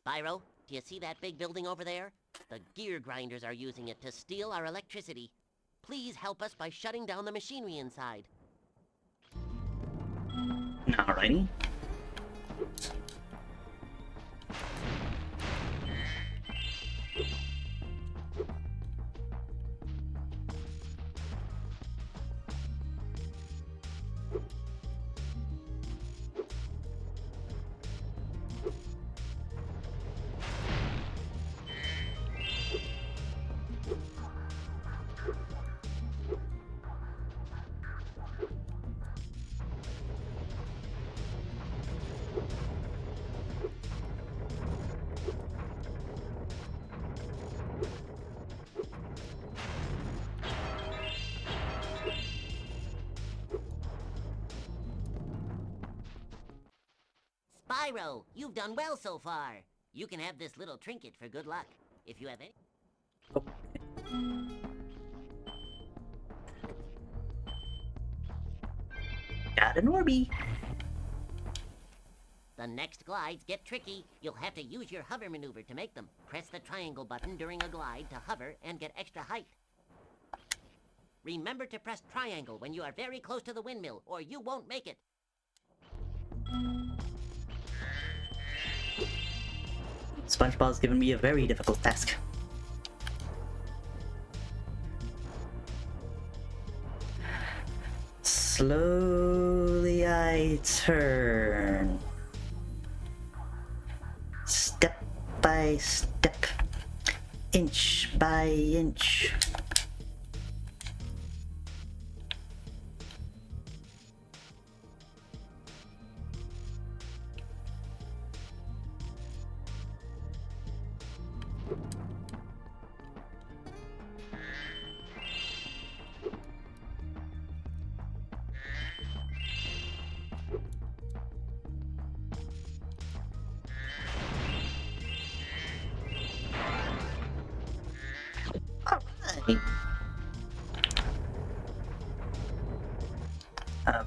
Spyro, do you see that big building over there? The gear grinders are using it to steal our electricity. Please help us by shutting down the machinery inside. Alrighty. Spyro, you've done well so far. You can have this little trinket for good luck. If you have any... Got an Orby. The next glides get tricky. You'll have to use your hover maneuver to make them. Press the triangle button during a glide to hover and get extra height. Remember to press triangle when you are very close to the windmill, or you won't make it. SpongeBob's given me a very difficult task. Slowly I turn. Step by step. Inch by inch.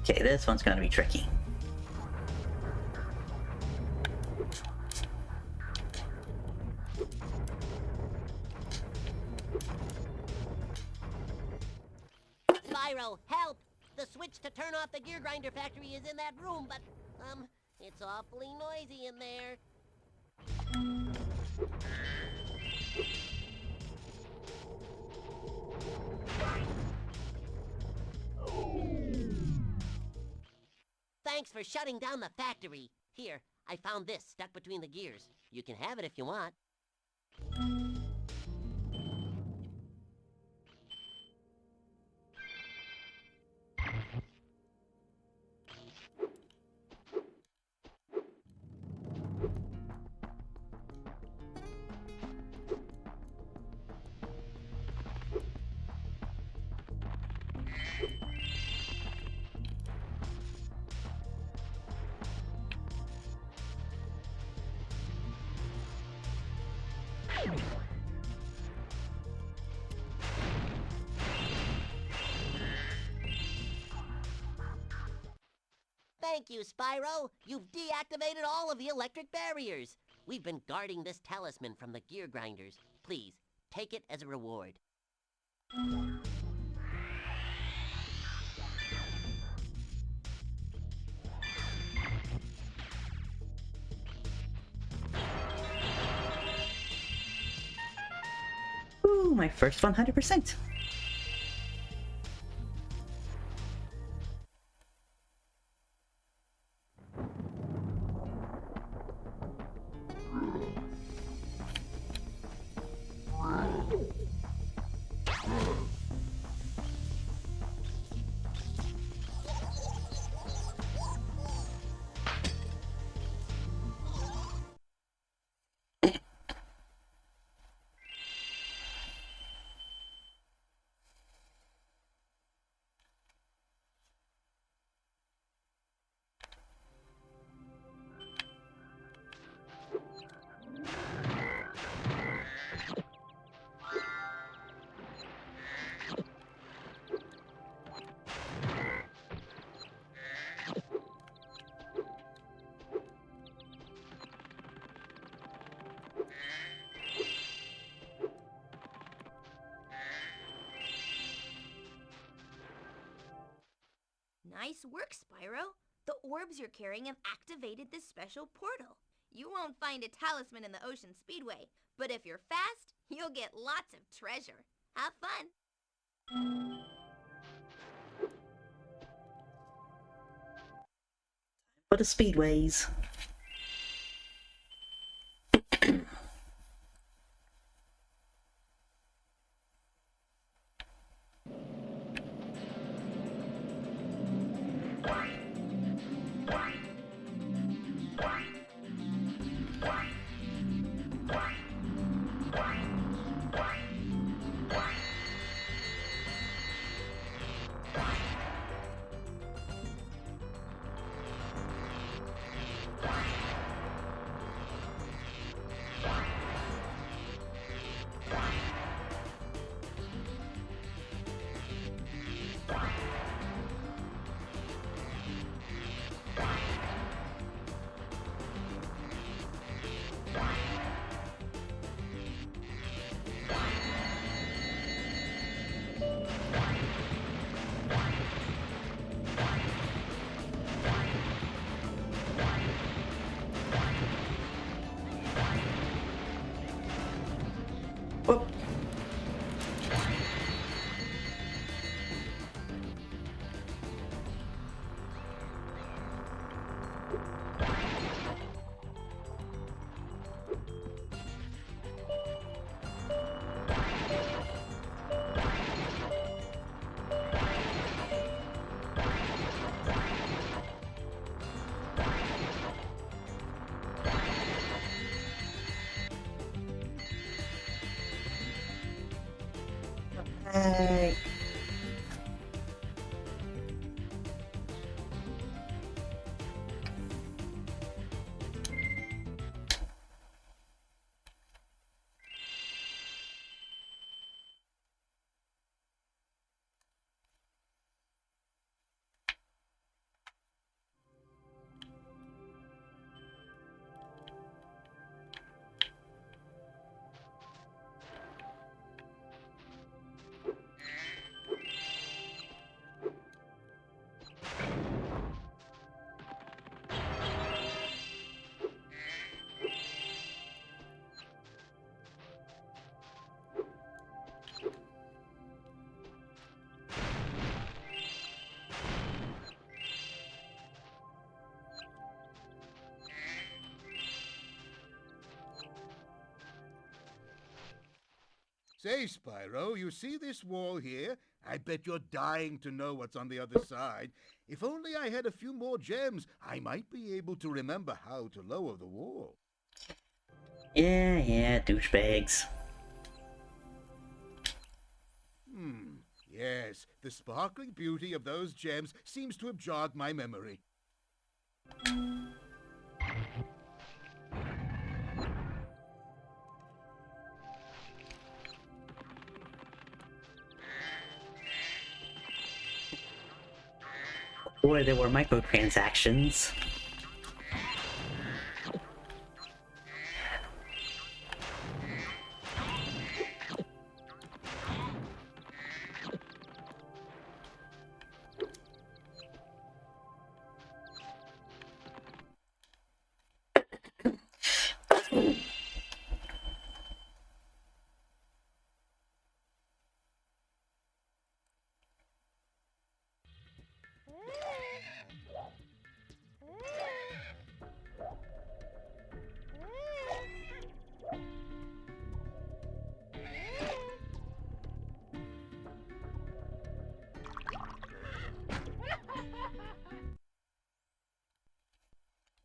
Okay, this one's gonna be tricky. Spyro, help! The switch to turn off the gear grinder factory is in that room, but, it's awfully noisy in there. Thanks for shutting down the factory. Here, I found this stuck between the gears. You can have it if you want. Thank you, Spyro. You've deactivated all of the electric barriers. We've been guarding this talisman from the gear grinders. Please, take it as a reward. Ooh, my first 100%. work, Spyro. The orbs you're carrying have activated this special portal. You won't find a talisman in the Ocean Speedway, but if you're fast, you'll get lots of treasure. Have fun. For the speedways. Whoop. Hey. Say, Spyro, you see this wall here? I bet you're dying to know what's on the other side. If only I had a few more gems, I might be able to remember how to lower the wall. Yeah, douchebags. Yes, the sparkling beauty of those gems seems to have jogged my memory. Or there were microtransactions.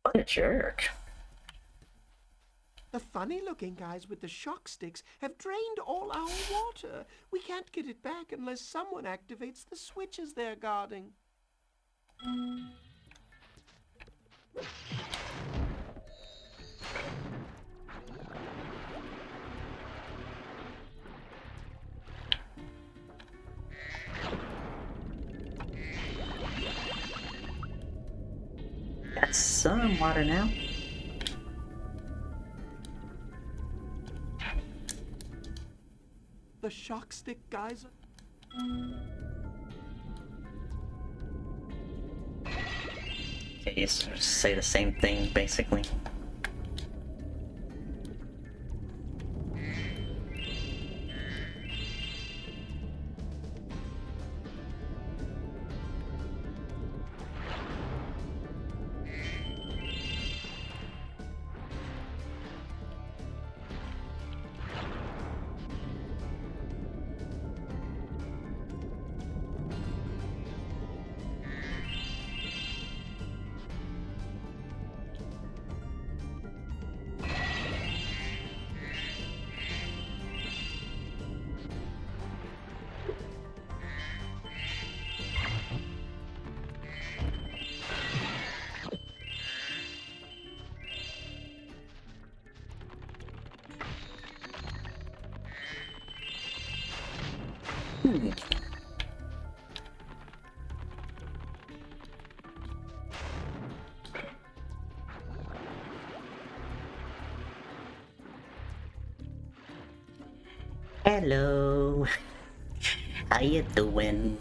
What a jerk. The funny-looking guys with the shock sticks have drained all our water. We can't get it back unless someone activates the switches they're guarding. Got some water now. The shock stick guys are... You say the same thing, basically. Hello. How you doing?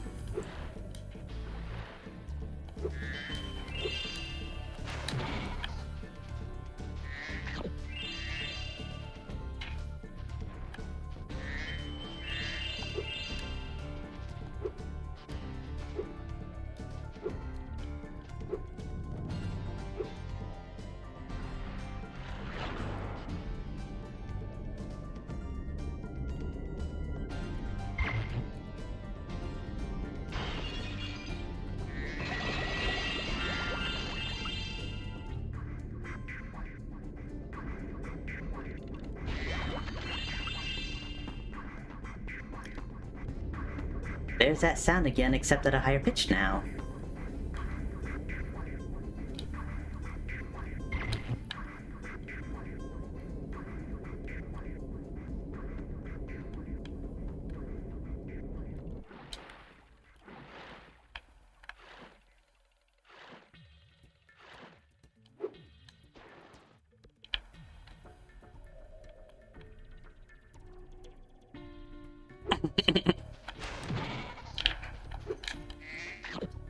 There's that sound again, except at a higher pitch now.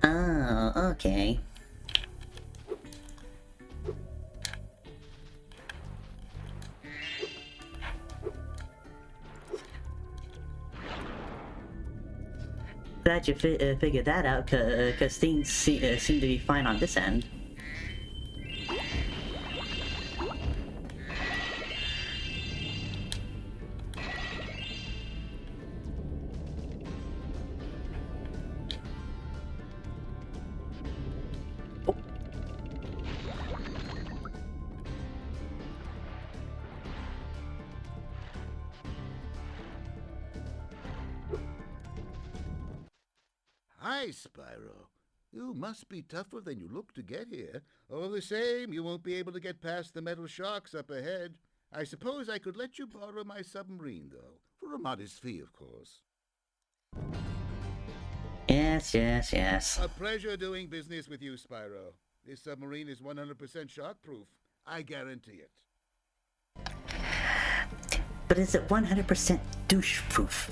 Oh, okay. Glad you figured that out, cause things seem to be fine on this end. Hi, Spyro. You must be tougher than you look to get here. All the same, you won't be able to get past the metal sharks up ahead. I suppose I could let you borrow my submarine, though. For a modest fee, of course. Yes, yes, yes. A pleasure doing business with you, Spyro. This submarine is 100% shark-proof. I guarantee it. But is it 100% douche-proof?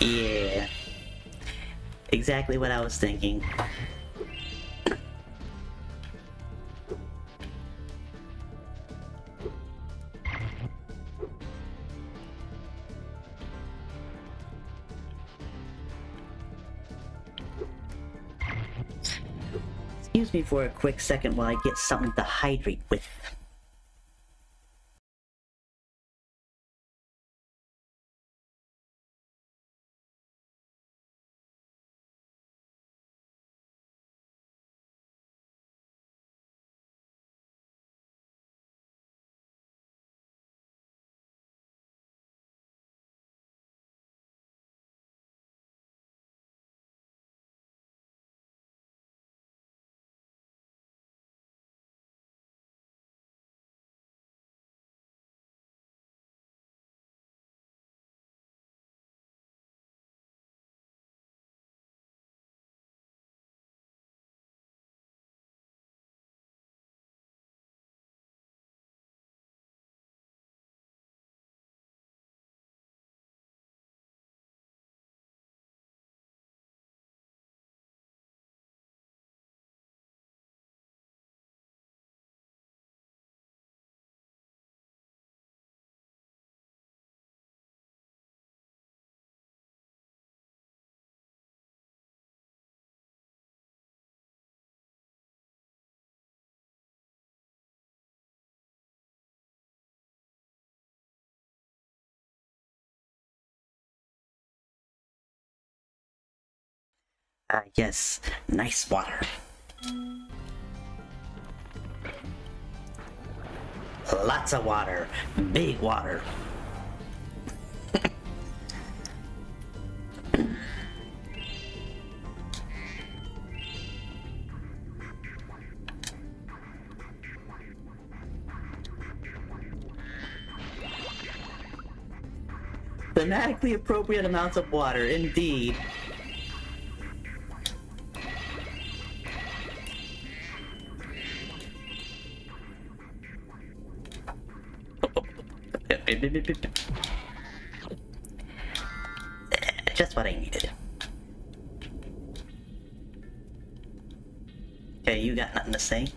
Yeah. Exactly what I was thinking. Excuse me for a quick second while I get something to hydrate with. Yes, nice water. Lots of water. Big water. Thematically appropriate amounts of water, indeed. Just what I needed. Okay, you got nothing to say?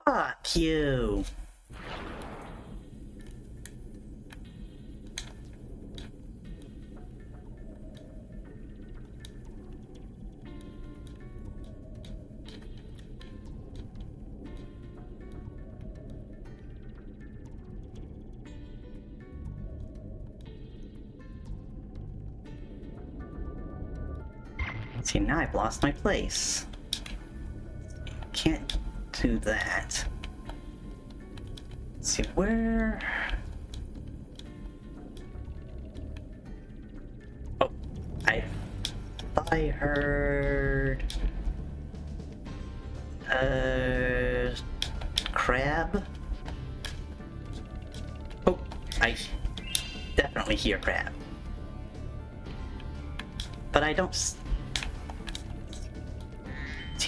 Fuck you. See, now I've lost my place. Can't do that. Let's see, where... Oh, I thought I heard... crab? Oh, I definitely hear crab. But I don't see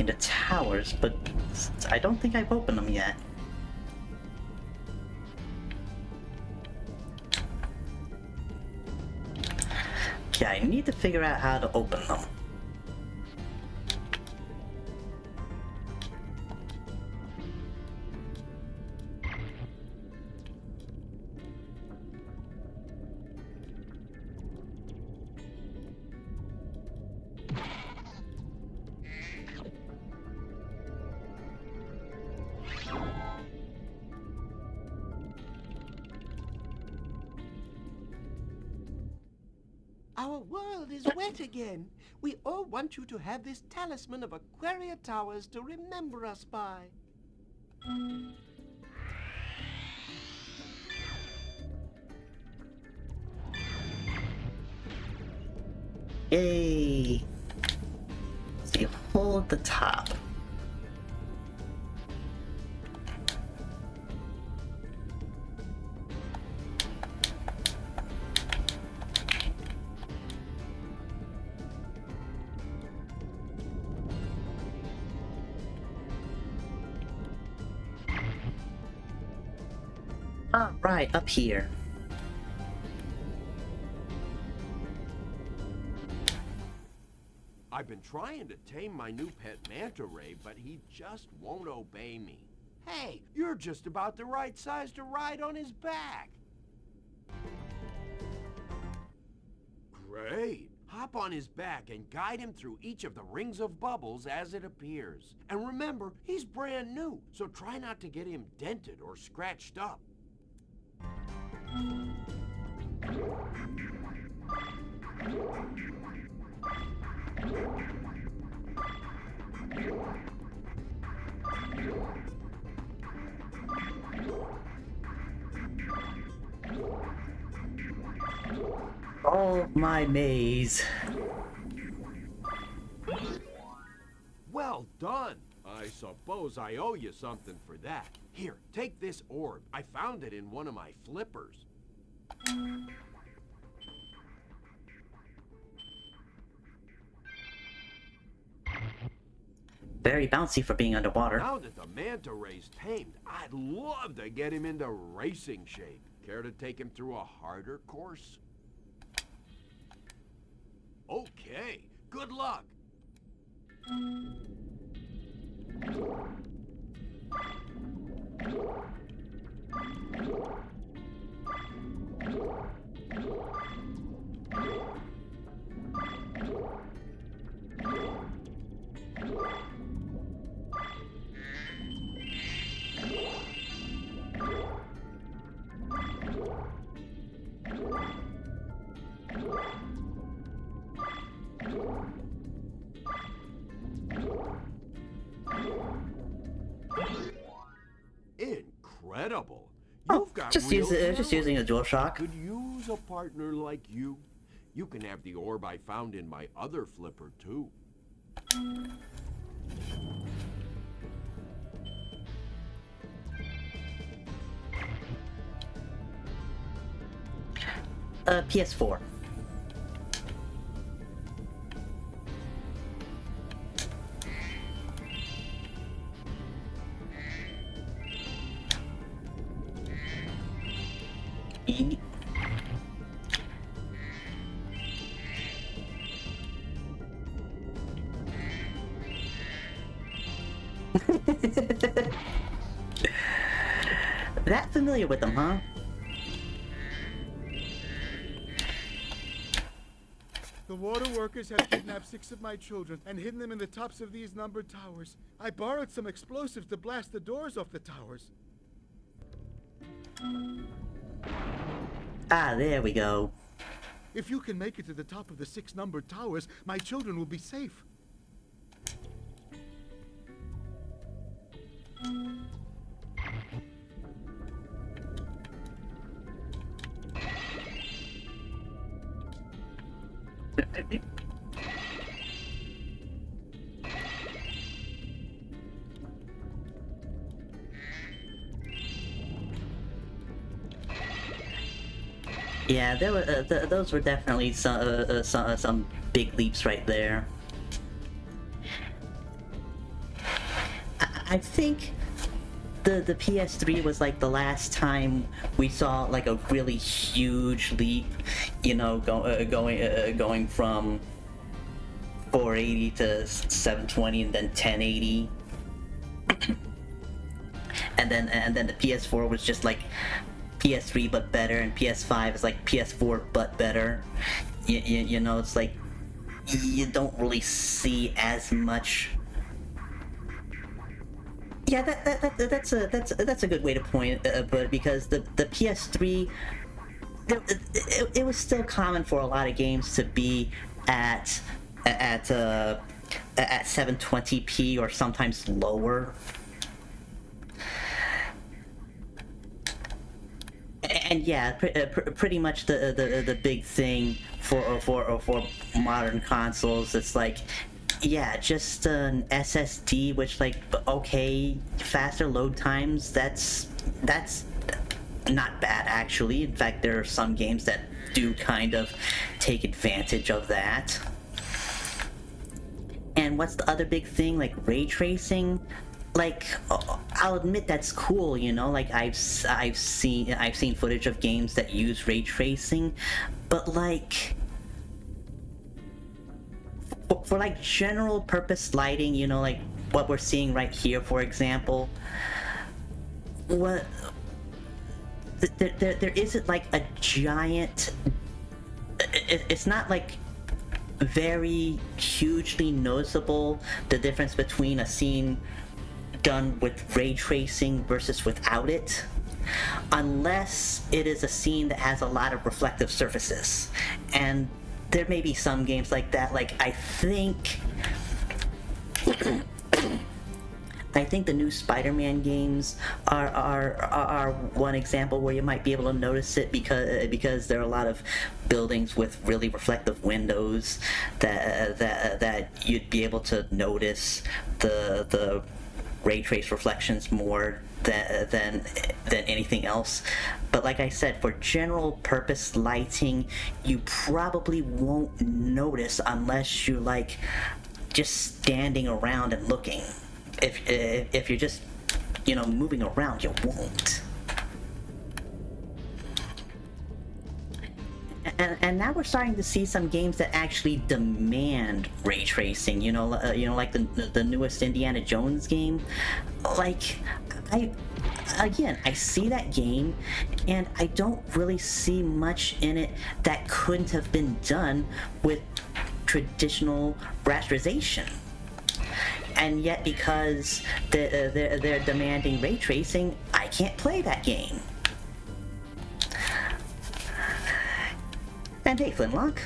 the towers, but I don't think I've opened them yet. Okay, I need to figure out how to open them. Our world is wet again. We all want you to have this talisman of Aquaria Towers to remember us by. Yay! See, hold the top. Right, up here. I've been trying to tame my new pet manta ray, but he just won't obey me. Hey, you're just about the right size to ride on his back. Great. Hop on his back and guide him through each of the rings of bubbles as it appears. And remember, he's brand new, so try not to get him dented or scratched up. Oh, my maze. Well done. I suppose I owe you something for that. Here, take this orb. I found it in one of my flippers. very bouncy for being underwater. Now that the manta ray's tamed, I'd love to get him into racing shape. Care to take him through a harder course? Okay, good luck. Incredible. You've got Just real just using a DualShock. Could use a partner like you. You can have the orb I found in my other flipper, too. PS4. That familiar with them, huh? The water workers have kidnapped 6 of my children and hidden them in the tops of these numbered towers. I borrowed some explosives to blast the doors off the towers. Ah, there we go. If you can make it to the top of the 6 numbered towers, my children will be safe. Yeah, there were those were definitely some big leaps right there. I think the PS3 was like the last time we saw like a really huge leap, you know, going from 480 to 720 and then 1080. and then the PS4 was just like PS3 but better, and PS5 is like PS4 but better. You know, it's like you don't really see as much. Yeah, that's a good way to point it, but because the PS3, it was still common for a lot of games to be at 720p or sometimes lower. And yeah, pretty much the big thing for modern consoles, it's like, yeah, just an SSD, which, like, okay, faster load times, that's not bad, actually. In fact, there are some games that do kind of take advantage of that. And what's the other big thing? Like, ray tracing? Like, I'll admit that's cool, you know, like, I've seen footage of games that use ray tracing, but, like, for like general purpose lighting, you know, like what we're seeing right here, for example, there isn't like a giant, it's not like very hugely noticeable the difference between a scene done with ray tracing versus without it, unless it is a scene that has a lot of reflective surfaces. And there may be some games like that. Like, I think the new Spider-Man games are one example where you might be able to notice it, because there are a lot of buildings with really reflective windows that you'd be able to notice the ray trace reflections more than anything else. But like I said, for general purpose lighting, you probably won't notice unless you like just standing around and looking. If you're just, moving around, you won't. And now we're starting to see some games that actually demand ray tracing. Like the newest Indiana Jones game. Like, I see that game, and I don't really see much in it that couldn't have been done with traditional rasterization. And yet, because they're demanding ray tracing, I can't play that game. And hey, Flintlock.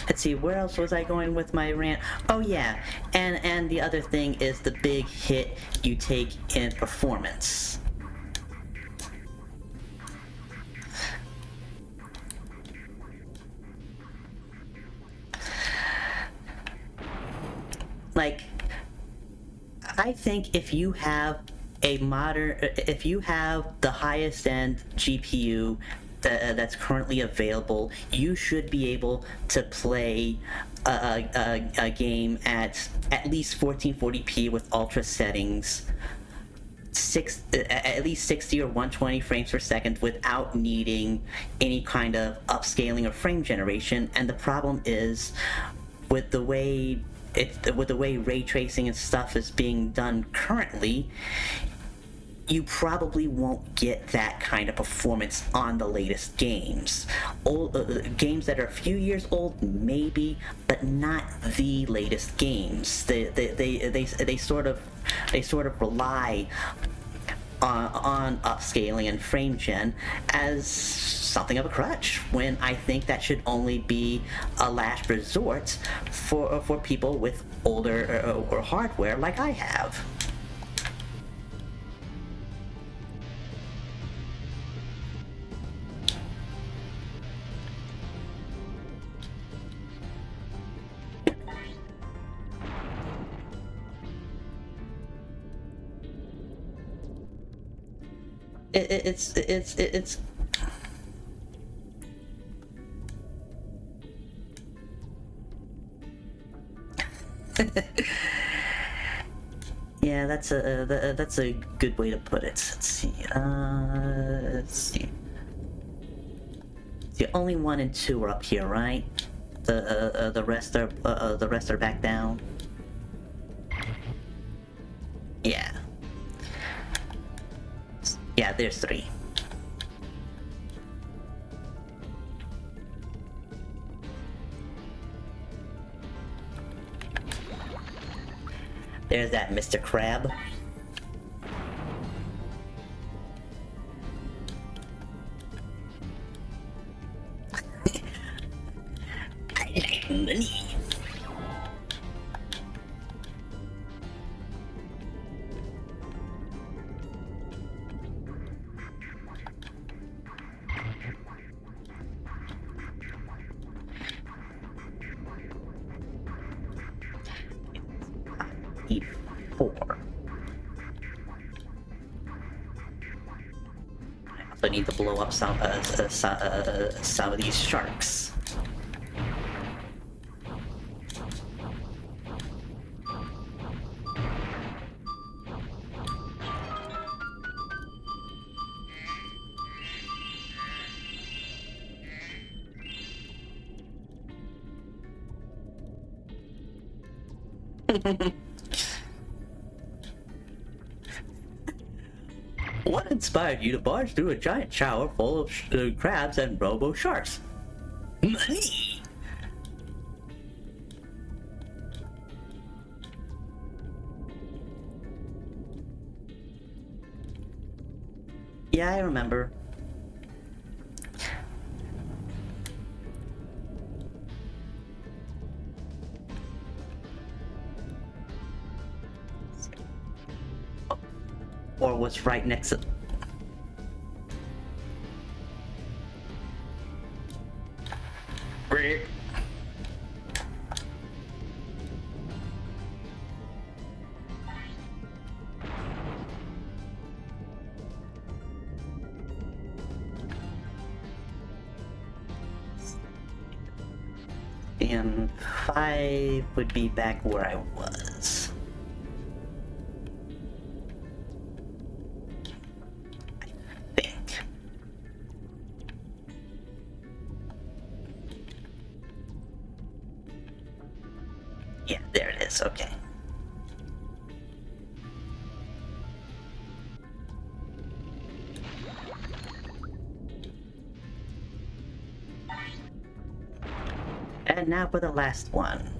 Let's see, where else was I going with my rant? Oh yeah, and the other thing is the big hit you take in performance. Like, I think if you have the highest end GPU that's currently available, you should be able to play a game at least 1440p with ultra settings, at least 60 or 120 frames per second without needing any kind of upscaling or frame generation. And the problem is, with the way ray tracing and stuff is being done currently, you probably won't get that kind of performance on the latest games. Games that are a few years old, maybe, but not the latest games. They sort of rely on upscaling and frame gen as something of a crutch, when I think that should only be a last resort for people with older or hardware like I have. It's yeah, that's a good way to put it. Let's see. The only 1 and 2 are up here, right? The rest are back down. Yeah. Yeah, there's 3. There's that Mr. Crab. I like money. E4. I also need to blow up some of these sharks. What inspired you to barge through a giant shower full of crabs and robo sharks? Money! Yeah, I remember. Or what's right next to... Great. And 5 would be back where I was. I think. Yeah, there it is, okay. And now for the last one.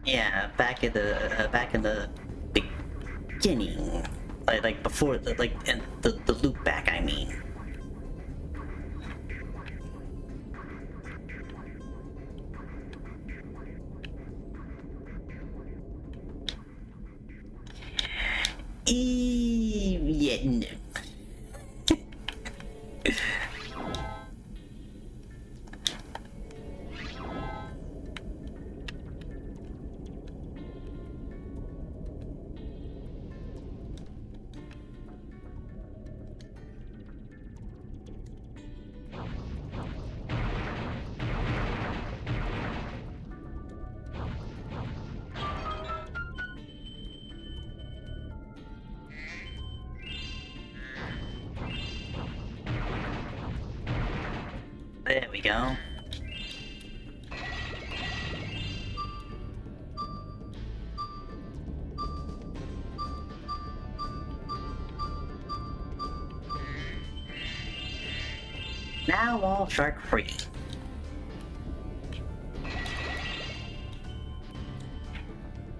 Yeah, back in the beginning, like before the loop back. I mean. Yeah, no. There we go. Now all shark free.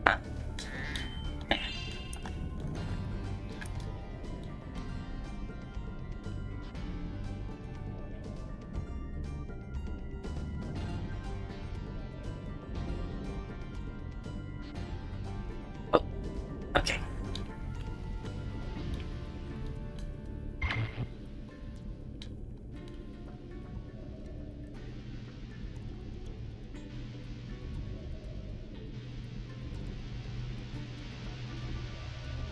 Huh. Oh, okay.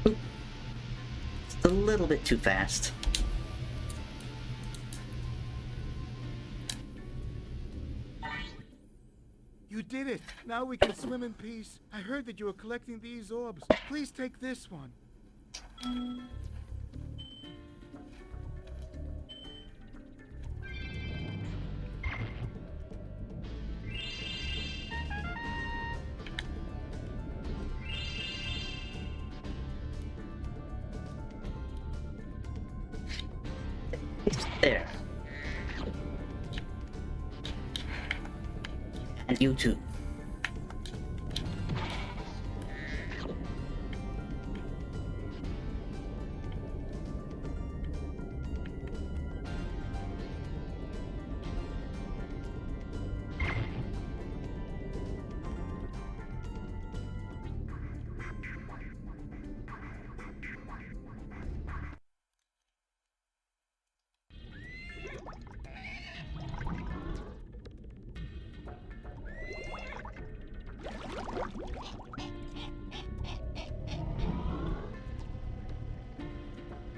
Oop. It's a little bit too fast. You did it! Now we can swim in peace. I heard that you were collecting these orbs. Please take this one. There. And you too.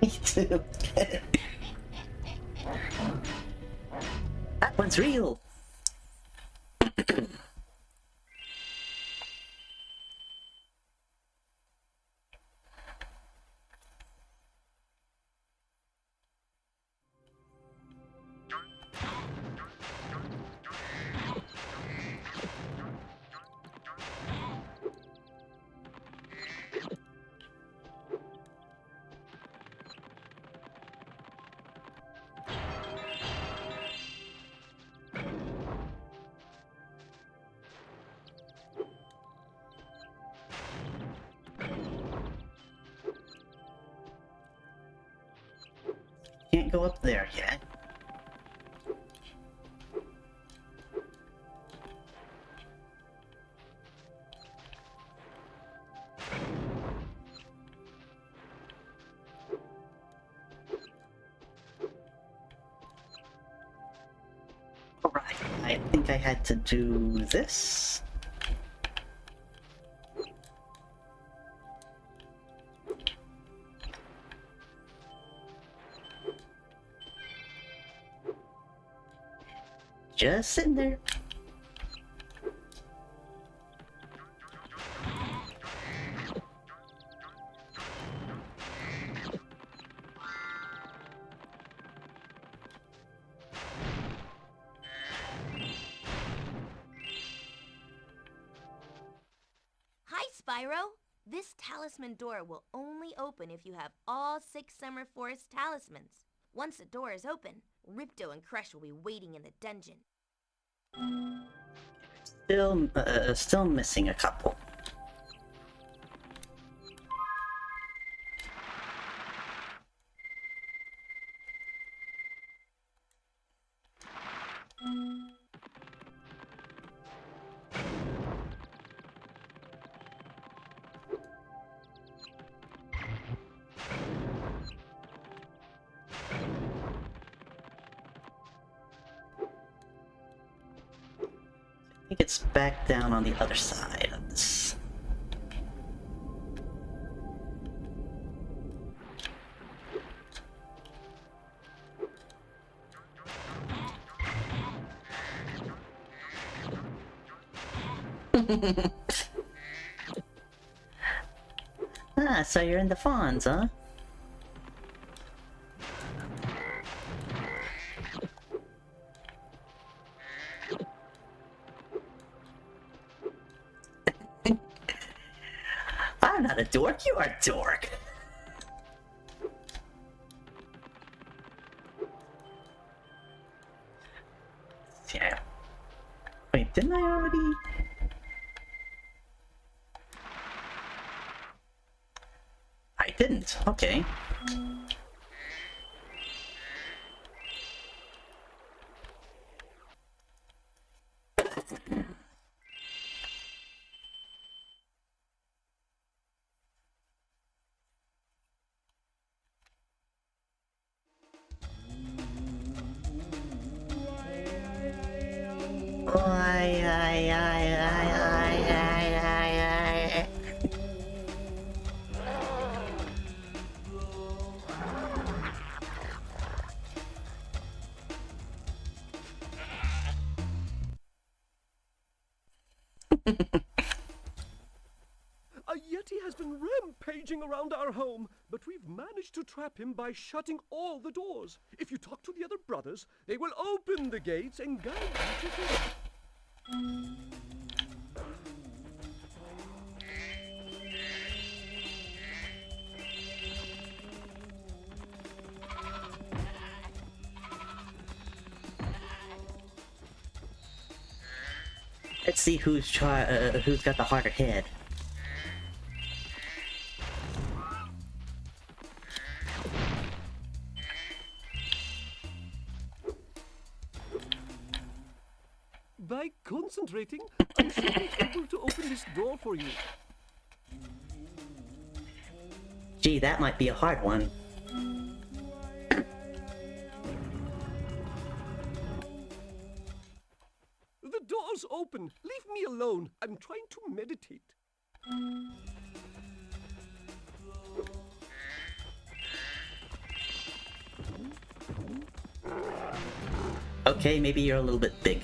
Me too. That one's real. can't go up there yet. Alright, I think I had to do this. Just sitting there. Hi, Spyro. This talisman door will only open if you have all 6 Summer Forest talismans. Once the door is open, Ripto and Crush will be waiting in the dungeon. Still missing a couple. I think it's back down on the other side of this. Ah, so you're in the fawns, huh? I'm not a dork, you are a dork. Yeah. Wait, didn't I already? I didn't. Okay. A Yeti has been rampaging around our home, but we've managed to trap him by shutting all the doors. If you talk to the other brothers, they will open the gates and guide you to him. Let's see who's got the harder head. By concentrating, I should be able to open this door for you. Gee, that might be a hard one. The door's open. Leave me alone. I'm trying to meditate. Okay, maybe you're a little bit big.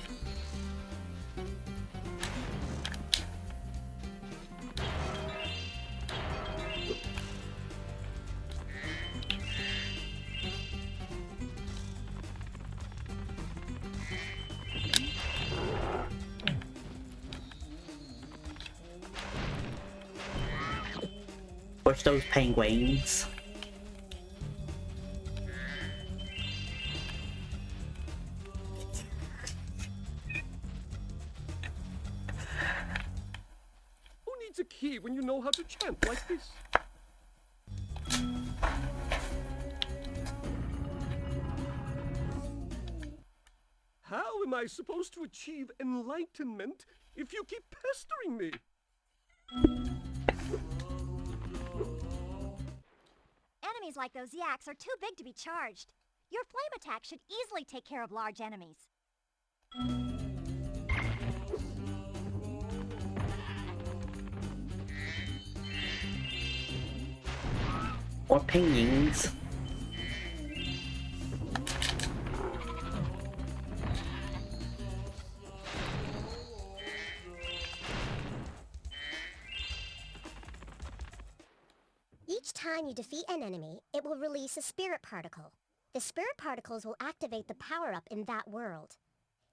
Push those penguins. Who needs a key when you know how to chant like this? How am I supposed to achieve enlightenment if you keep pestering me? Enemies like those yaks are too big to be charged. Your flame attack should easily take care of large enemies. Or penguins. Each time you defeat an enemy, it will release a spirit particle. The spirit particles will activate the power-up in that world.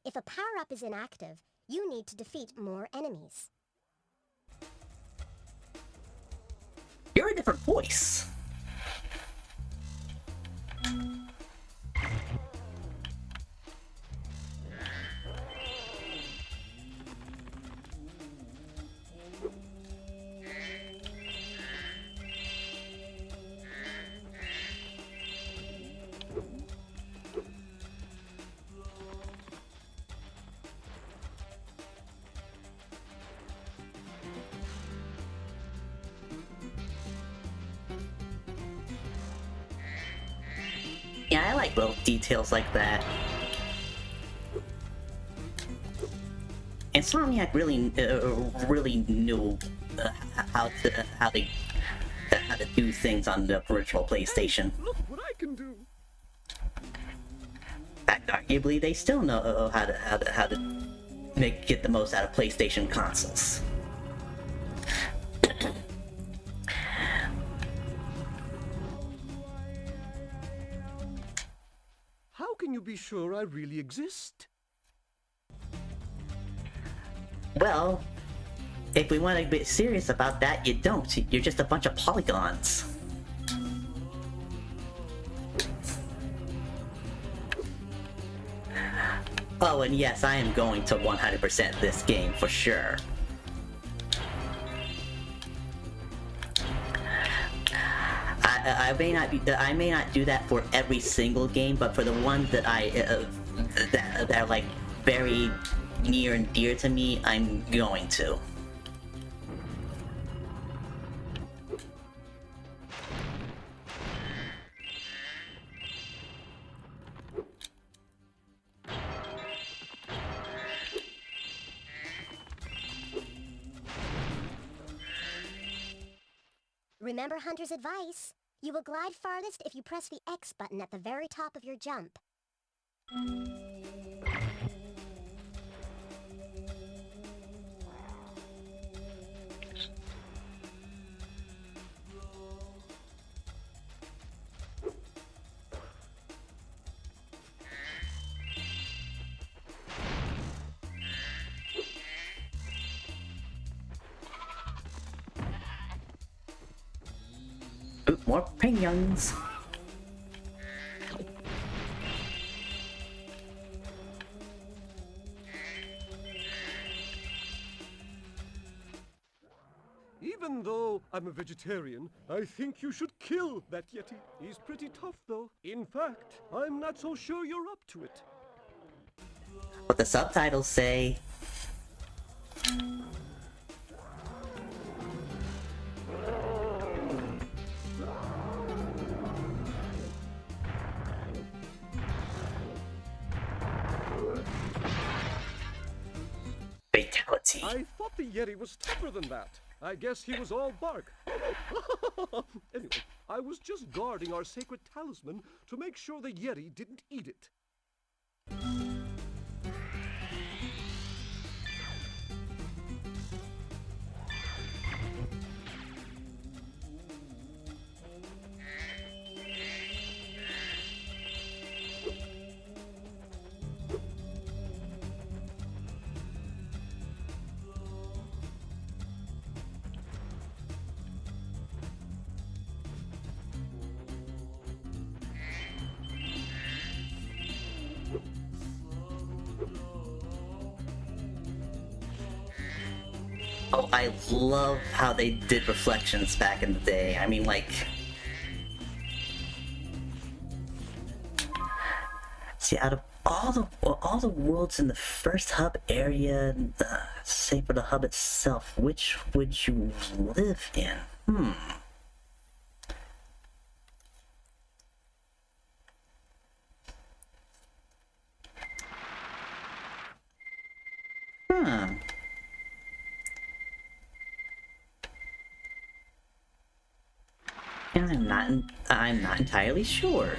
If a power-up is inactive, you need to defeat more enemies. You're a different voice. Yeah, I like little details like that. Insomniac really knew how to do things on the original PlayStation. Look what I can do. And arguably, they still know how to get the most out of PlayStation consoles. How can you be sure I really exist? Well, if we want to be serious about that, you don't. You're just a bunch of polygons. Oh, and yes, I am going to 100% this game for sure. I may not do that for every single game, but for the ones that that are like very near and dear to me, I'm going to. Remember Hunter's advice? You will glide farthest if you press the X button at the very top of your jump. Ooh, more penguins. Even though I'm a vegetarian, I think you should kill that Yeti. He's pretty tough, though. In fact, I'm not so sure you're up to it. What the subtitles say. Fatality. I thought the Yeti was tougher than that. I guess he was all bark. Anyway, I was just guarding our sacred talisman to make sure the Yeti didn't eat it. Oh, I love how they did reflections back in the day. I mean, like... See, out of all the worlds in the first hub area, say for the hub itself, which would you live in? Hmm. And I'm not entirely sure.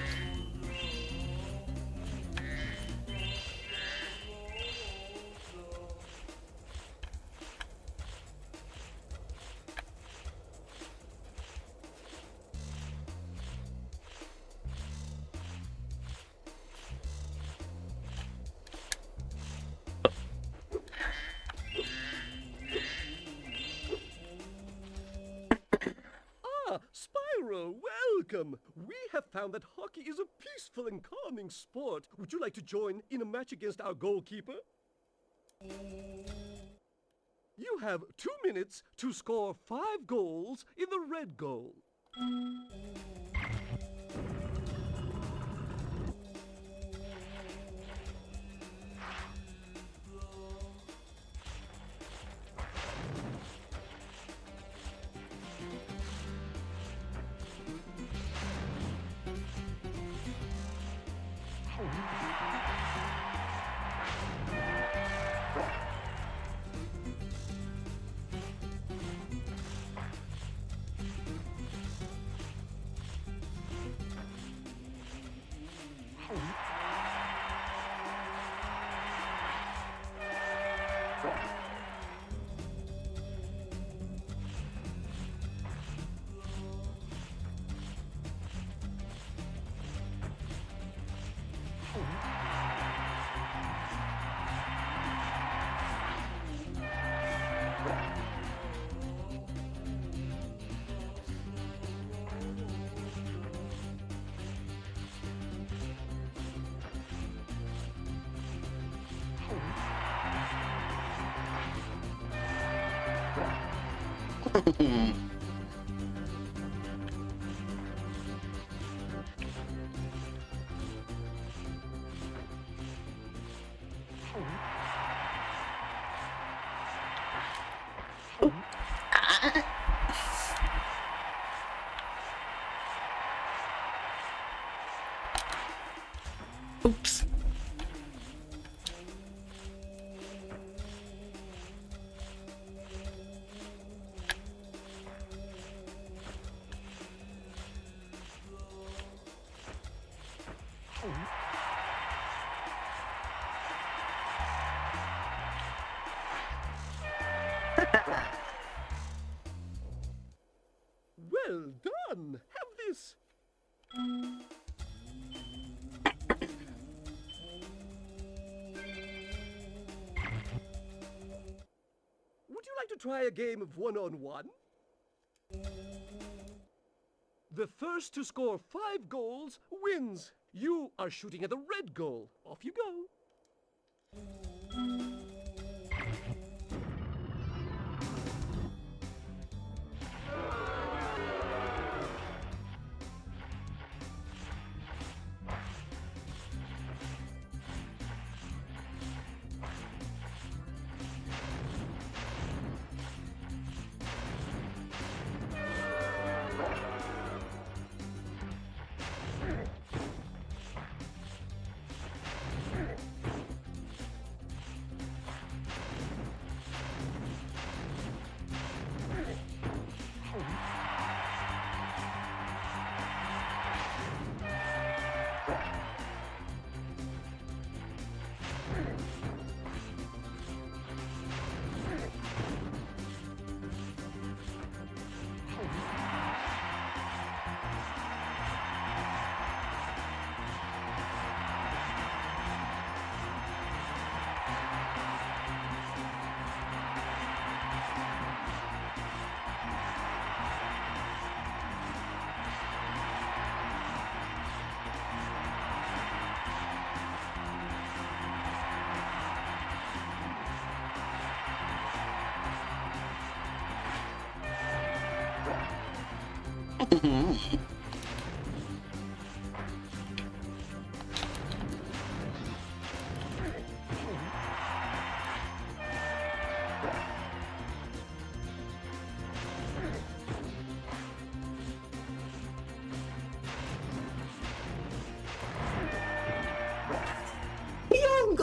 Spyro, welcome! We have found that hockey is a peaceful and calming sport. Would you like to join in a match against our goalkeeper? You have 2 minutes to score 5 goals in the red goal. Oops. Well done! Have this! Would you like to try a game of one-on-one? The first to score 5 goals wins. You are shooting at the red goal. Off you go.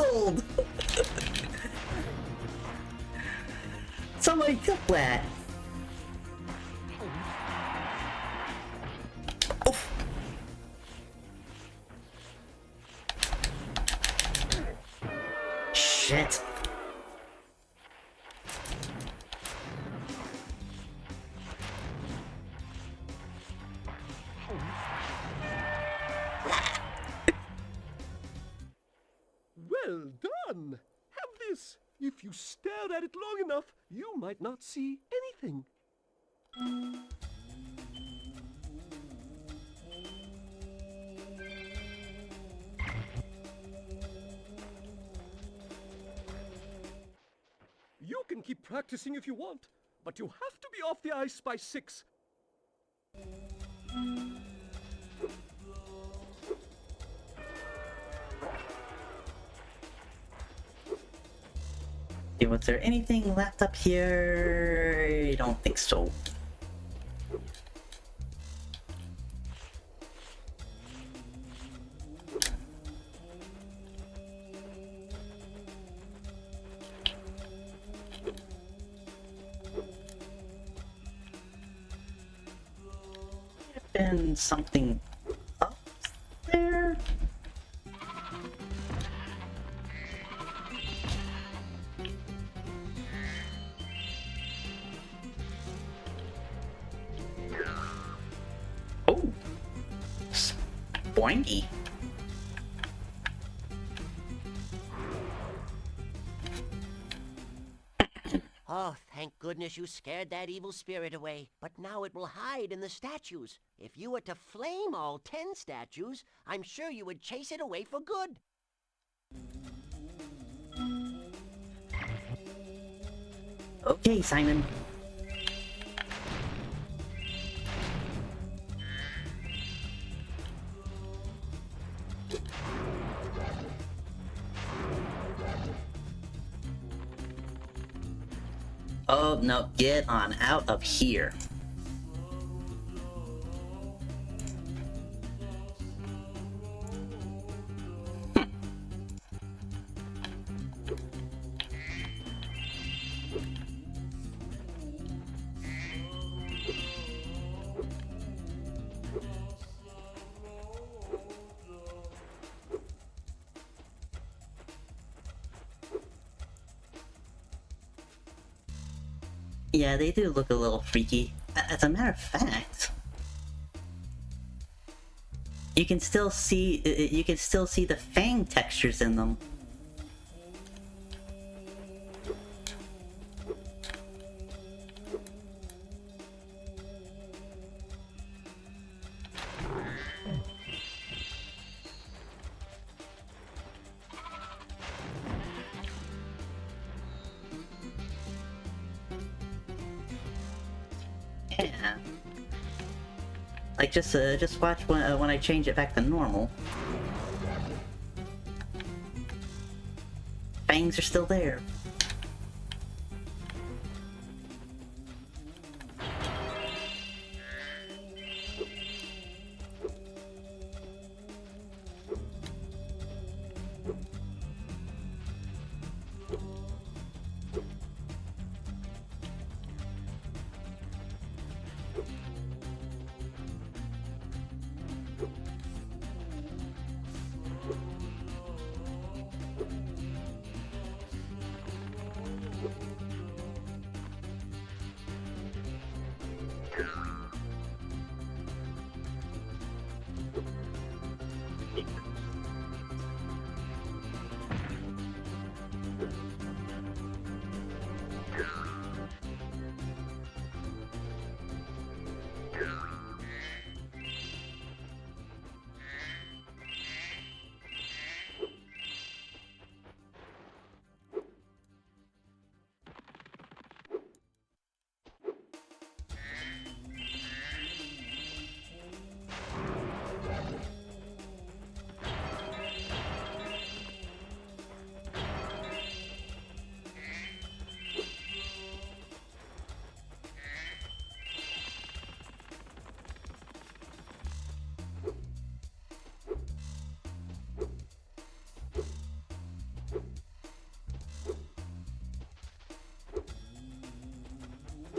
killed! Somebody kill that! Oof. Shit. Well done! Have this. If you stare at it long enough, you might not see anything. You can keep practicing if you want, but you have to be off the ice by 6. Okay, was there anything left up here? I don't think so. Been something up there? Oh, boingy. Oh, thank goodness you scared that evil spirit away. But now it will hide in the statues. If you were to flame all 10 statues, I'm sure you would chase it away for good. Okay, Simon. Oh, no, get on out of here. Yeah, they do look a little freaky. As a matter of fact, you can still see the fang textures in them. Yeah. Like just watch when I change it back to normal. Fangs are still there.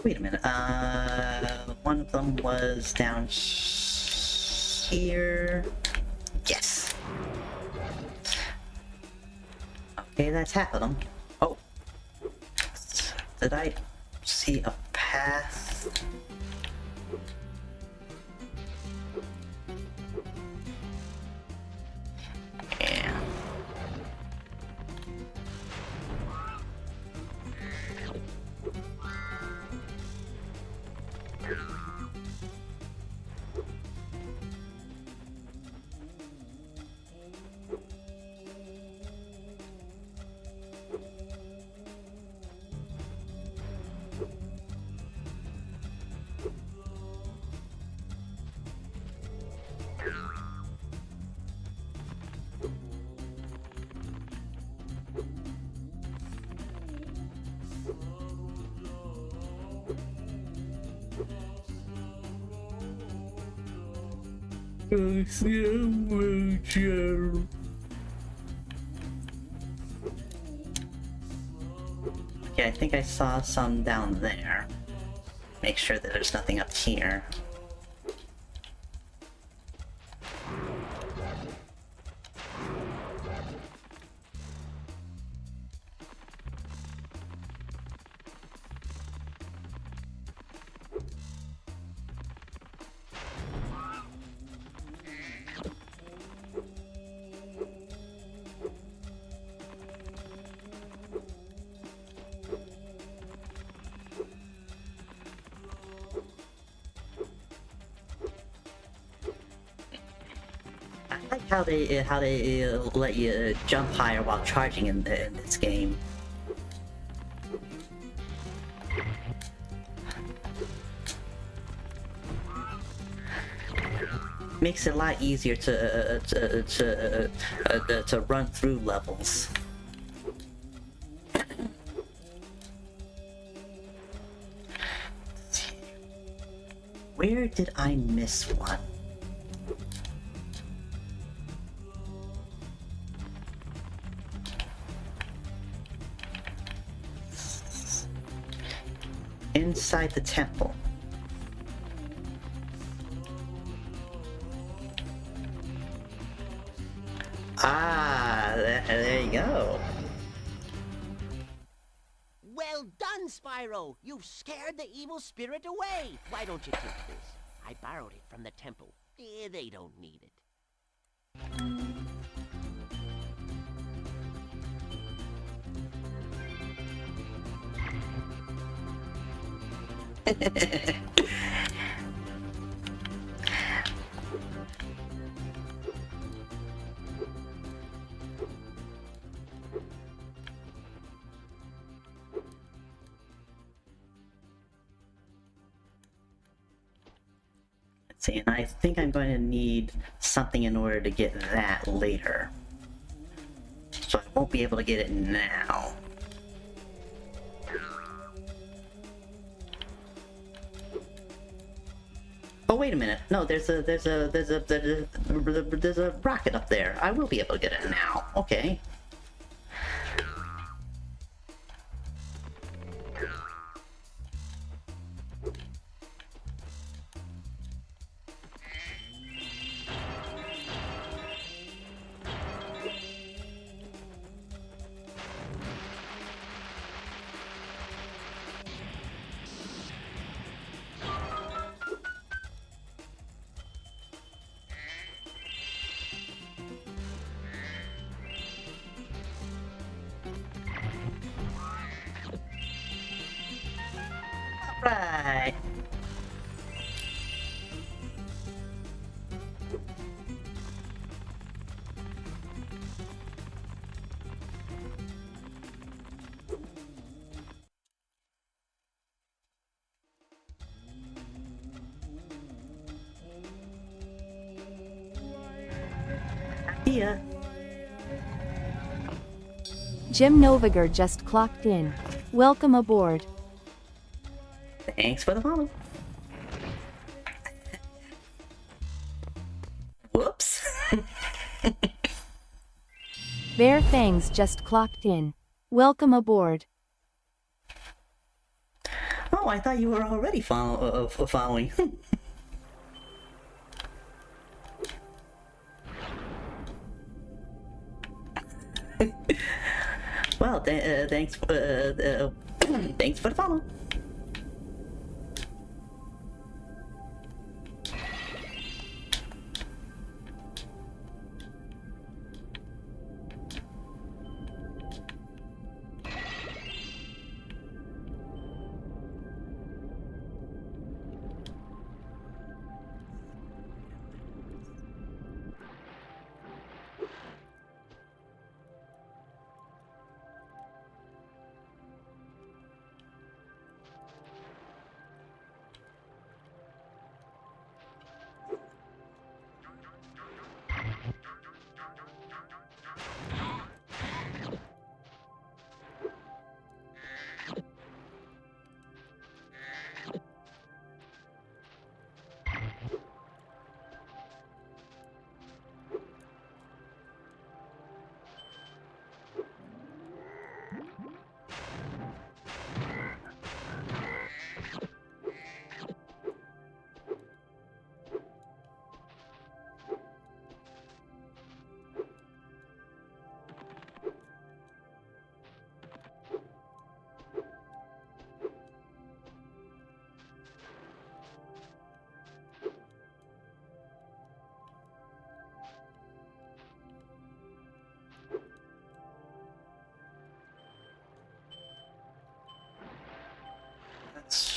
Wait a minute. One of them was down here. Yes. Okay, that's half of them. Oh. Did I see a path? Yeah. Okay, I think I saw some down there. Make sure that there's nothing up here. I like how they let you jump higher while charging in this game. Makes it a lot easier to run through levels. Where did I miss one? Inside the temple. Ah, there you go. Well done, Spyro! You've scared the evil spirit away! Why don't you take this? I borrowed it from the temple. They don't need it. Let's see, and I think I'm going to need something in order to get that later. So I won't be able to get it now. Oh, wait a minute. No, there's a rocket up there. I will be able to get it now. Okay. Right. Yeah. Jim Noviger just clocked in. Welcome aboard. Thanks for the follow. Whoops. Bear Fangs just clocked in. Welcome aboard. Oh, Oh, I thought you were already following. Well, thanks. Thanks for the follow.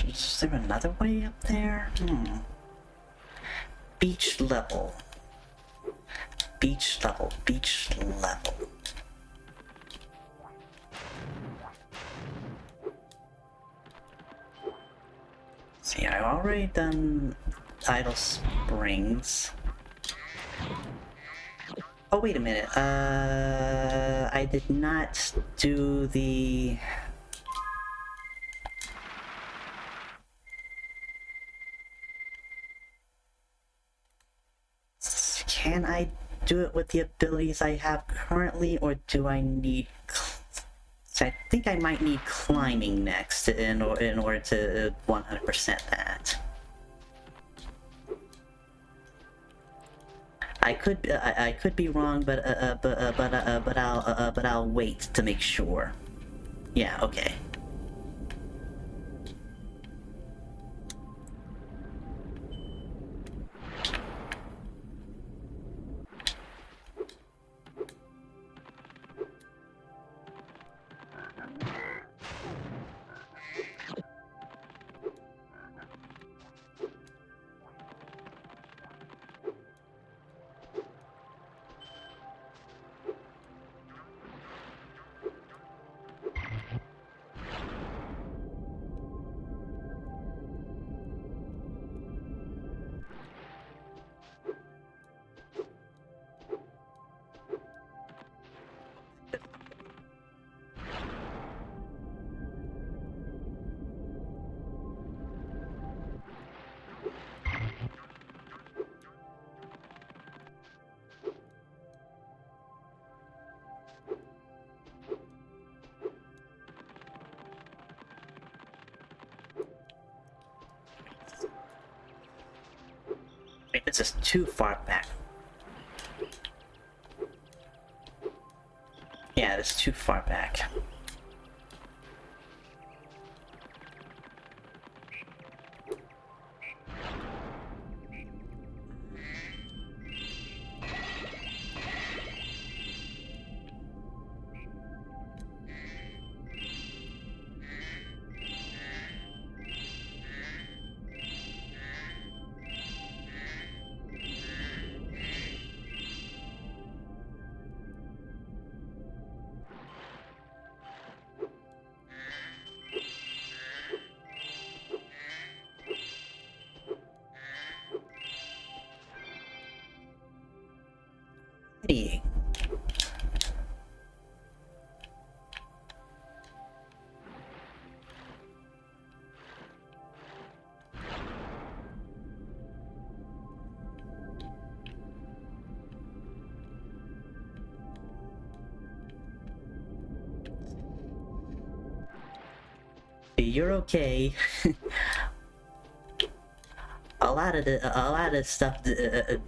Is there another way up there? Beach level. Beach level. Beach level. See, I've already done Idle Springs. Oh, wait a minute. I did not do the... Can I do it with the abilities I have currently, or do I need... I think I might need climbing next in order to 100% that. I could be wrong, but I'll wait to make sure. Yeah, okay. Wait, this is too far back. Yeah, it's too far back. Hey. You're okay. a lot of stuff it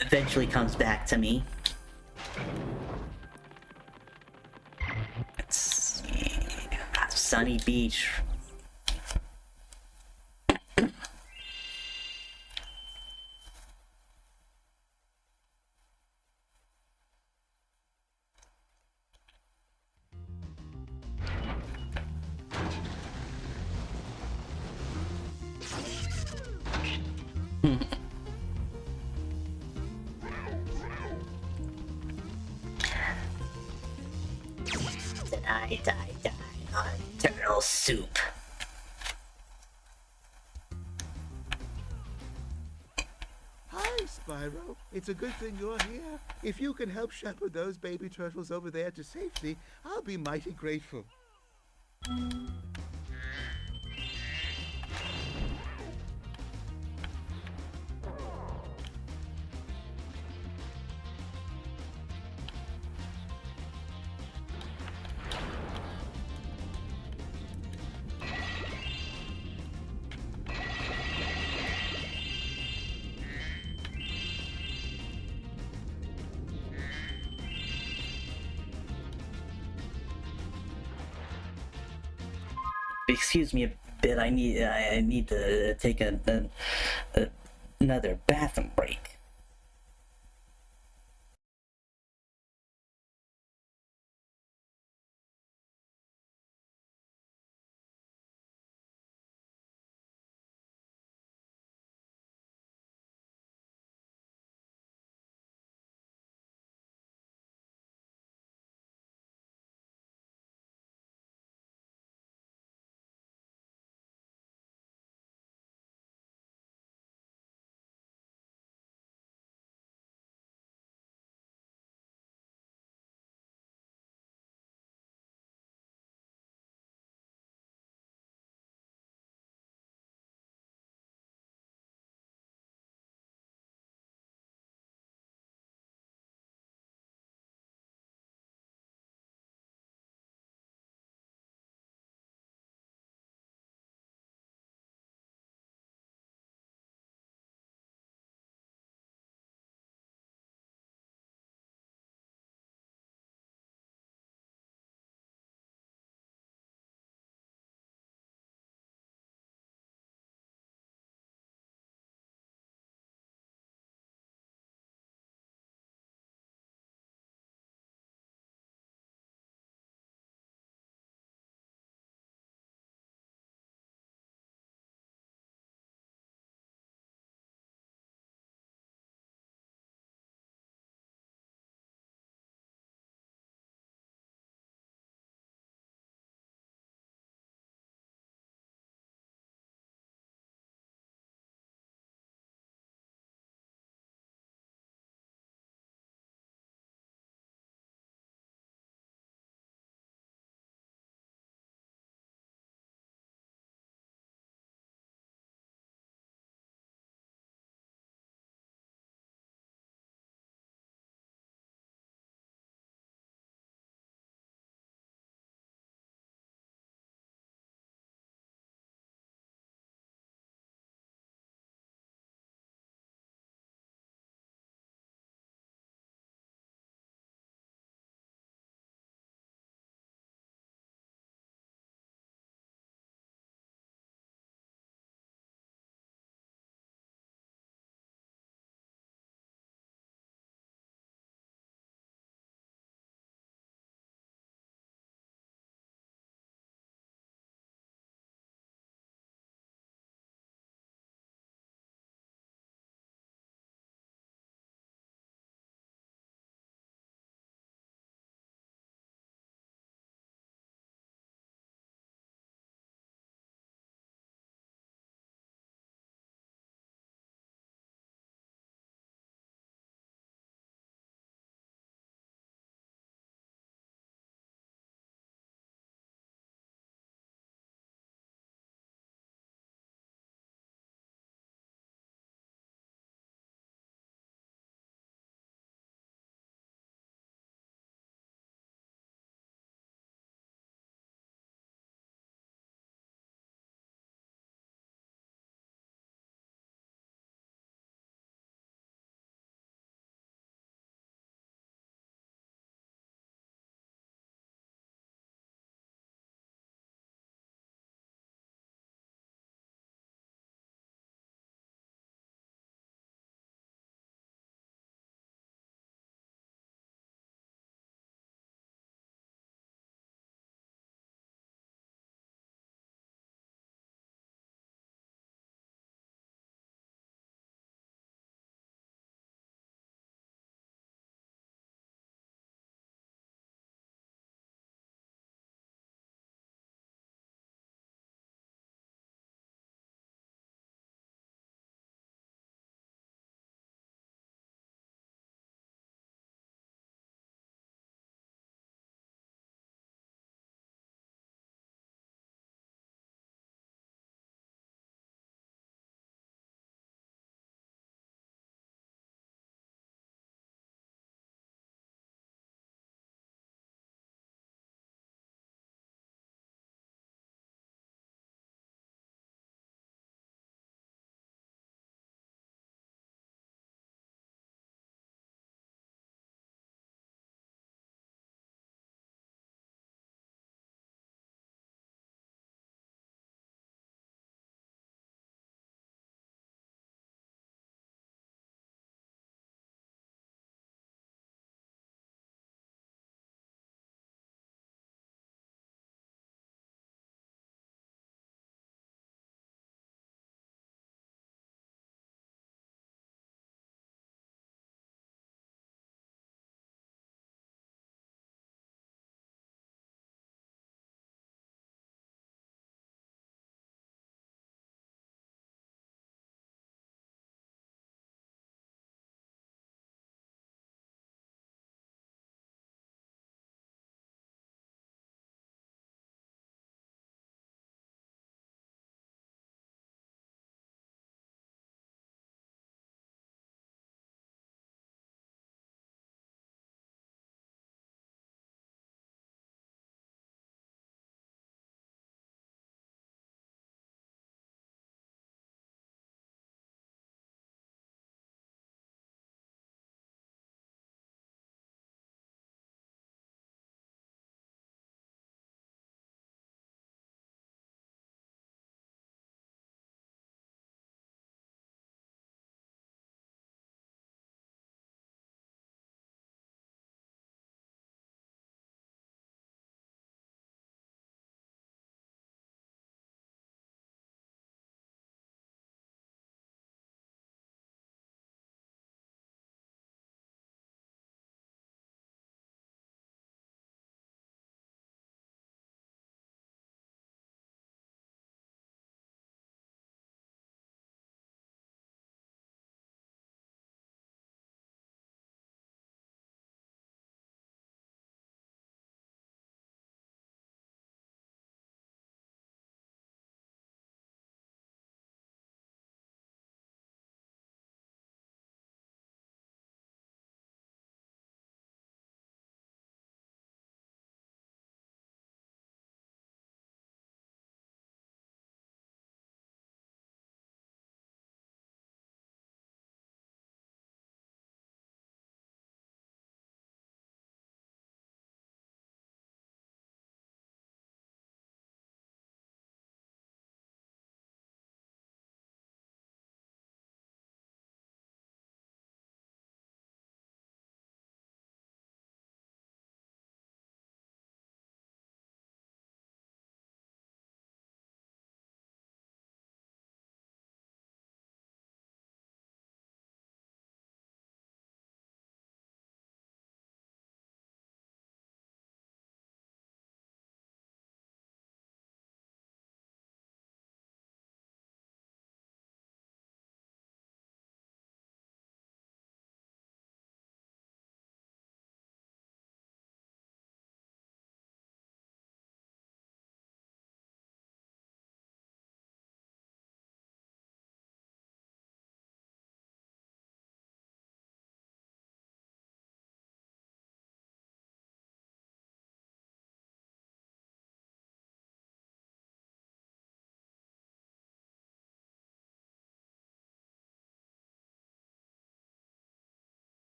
eventually comes back to me. Let's see. Sunny beach. Then I die on turtle soup. Hi, Spyro. It's a good thing you're here. If you can help shepherd those baby turtles over there to safety, I'll be mighty grateful. Excuse me a bit. I need to take another bathroom break.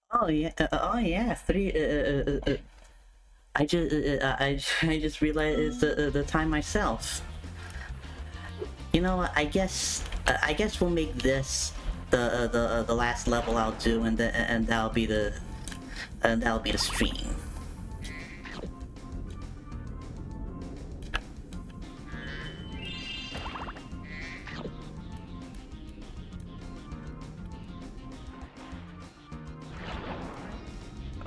Oh yeah, three. I just realized it's the time myself. You know what? I guess we'll make this the last level I'll do, and that'll be the stream.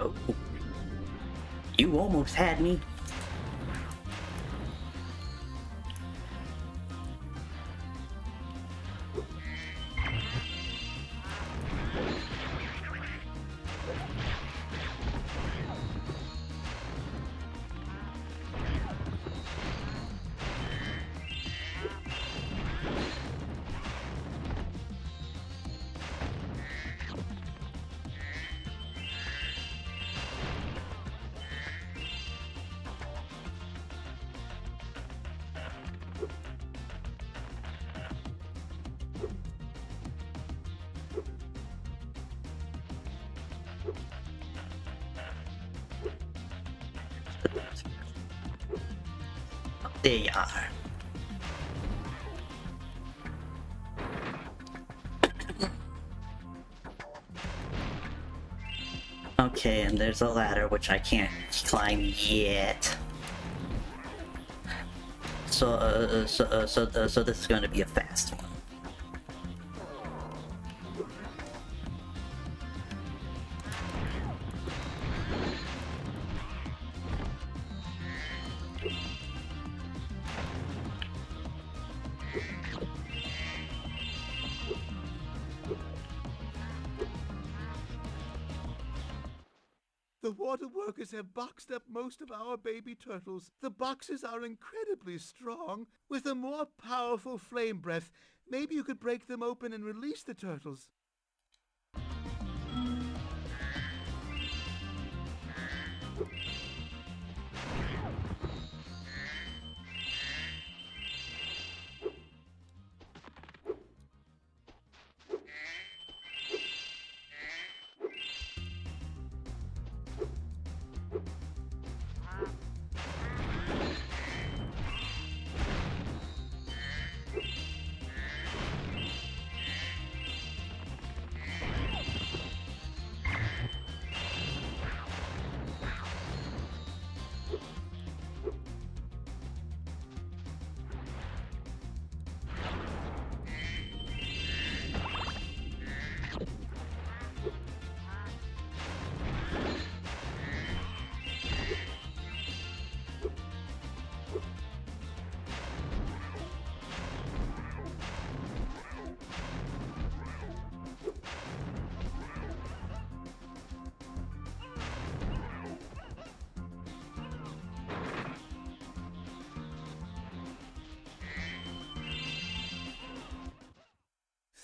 Oh, you almost had me. There you are. Okay, and there's a ladder which I can't climb yet. So this is going to be a fast one. The water workers have boxed up most of our baby turtles. The boxes are incredibly strong. With a more powerful flame breath, maybe you could break them open and release the turtles.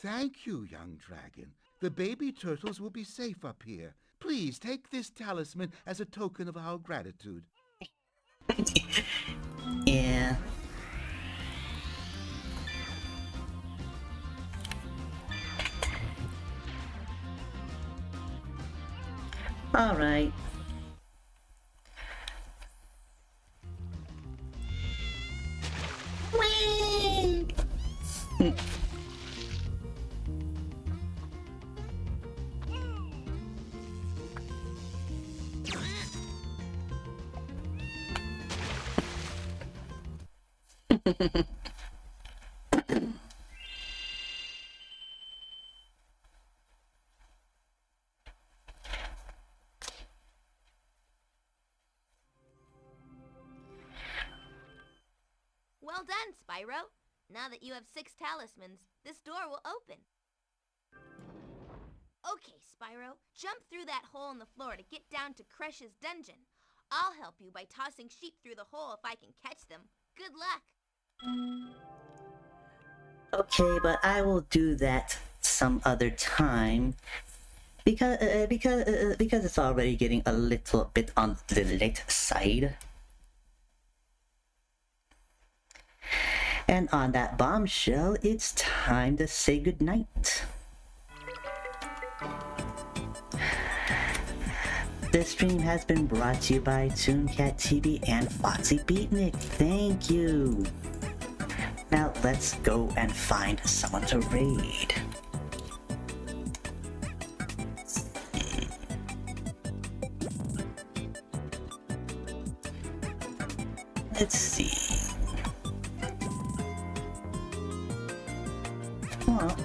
Thank you, young dragon. The baby turtles will be safe up here. Please take this talisman as a token of our gratitude. Yeah. All right. Whee! Well done, Spyro. Now that you have 6 talismans, this door will open. Okay, Spyro, jump through that hole in the floor to get down to Crush's dungeon. I'll help you by tossing sheep through the hole if I can catch them. Good luck. Okay, but I will do that some other time because it's already getting a little bit on the late side. And on that bombshell, it's time to say goodnight. This stream has been brought to you by ToonCat TV and Foxy Beatnik. Thank you! Now let's go and find someone to raid. Let's see. Well,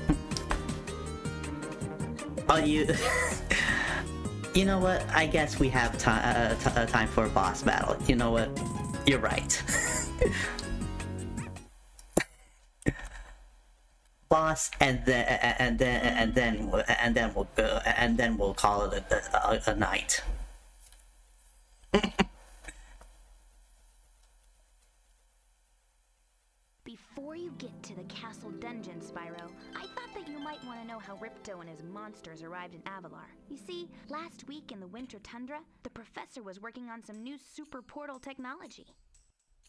oh, you know what? I guess we have time for a boss battle. You know what? You're right. Boss, and then we'll call it a night. Before you get to the castle dungeon, Spyro, I thought that you might want to know how Ripto and his monsters arrived in Avalar. You see, last week in the winter tundra, the professor was working on some new super portal technology.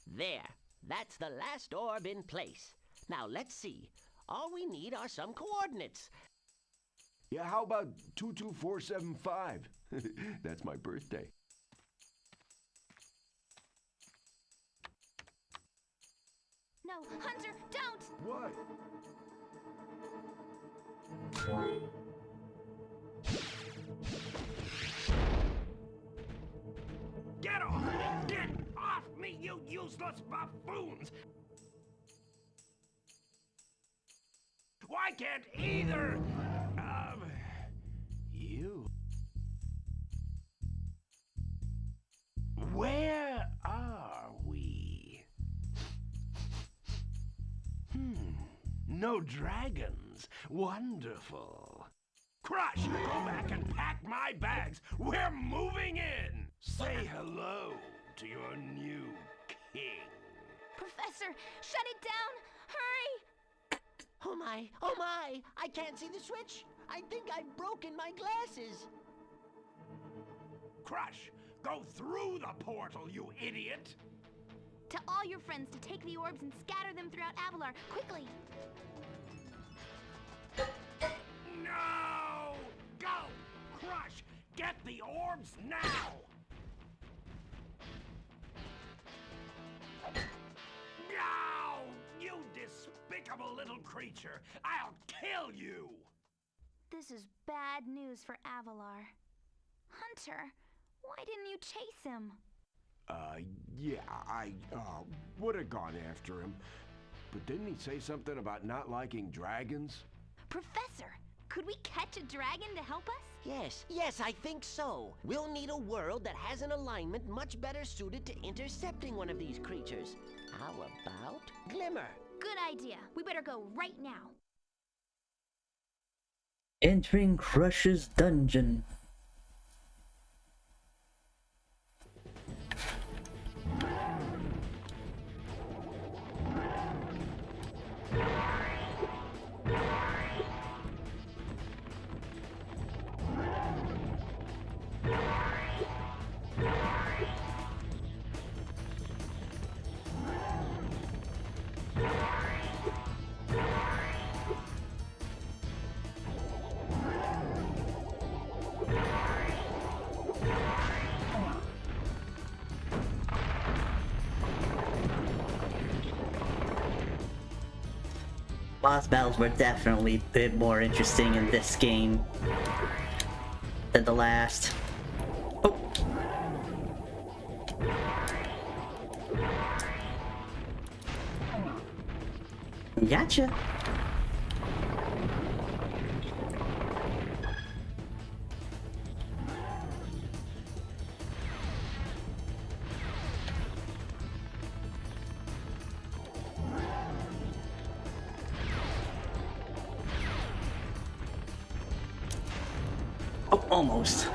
There. That's the last orb in place. Now let's see. All we need are some coordinates. Yeah, how about 22475? That's my birthday. No, Hunter, don't! What? Get off me! Get off me, you useless buffoons! Why can't either of you? Where are we? No dragons. Wonderful. Crush, go back and pack my bags. We're moving in. Say hello to your new king. Professor, shut it down! Hurry! Oh my, oh my! I can't see the switch! I think I've broken my glasses! Crush, go through the portal, you idiot! Tell all your friends to take the orbs and scatter them throughout Avalar, quickly! No! Go! Crush, get the orbs now! No! You despicable little creature! I'll kill you! This is bad news for Avalar. Hunter, why didn't you chase him? Yeah, I would have gone after him. But didn't he say something about not liking dragons? Professor, could we catch a dragon to help us? Yes, I think so. We'll need a world that has an alignment much better suited to intercepting one of these creatures. How about Glimmer? Good idea. We better go right now. Entering Crush's dungeon. Boss battles were definitely a bit more interesting in this game than the last. Oh! Gotcha! Oh, almost.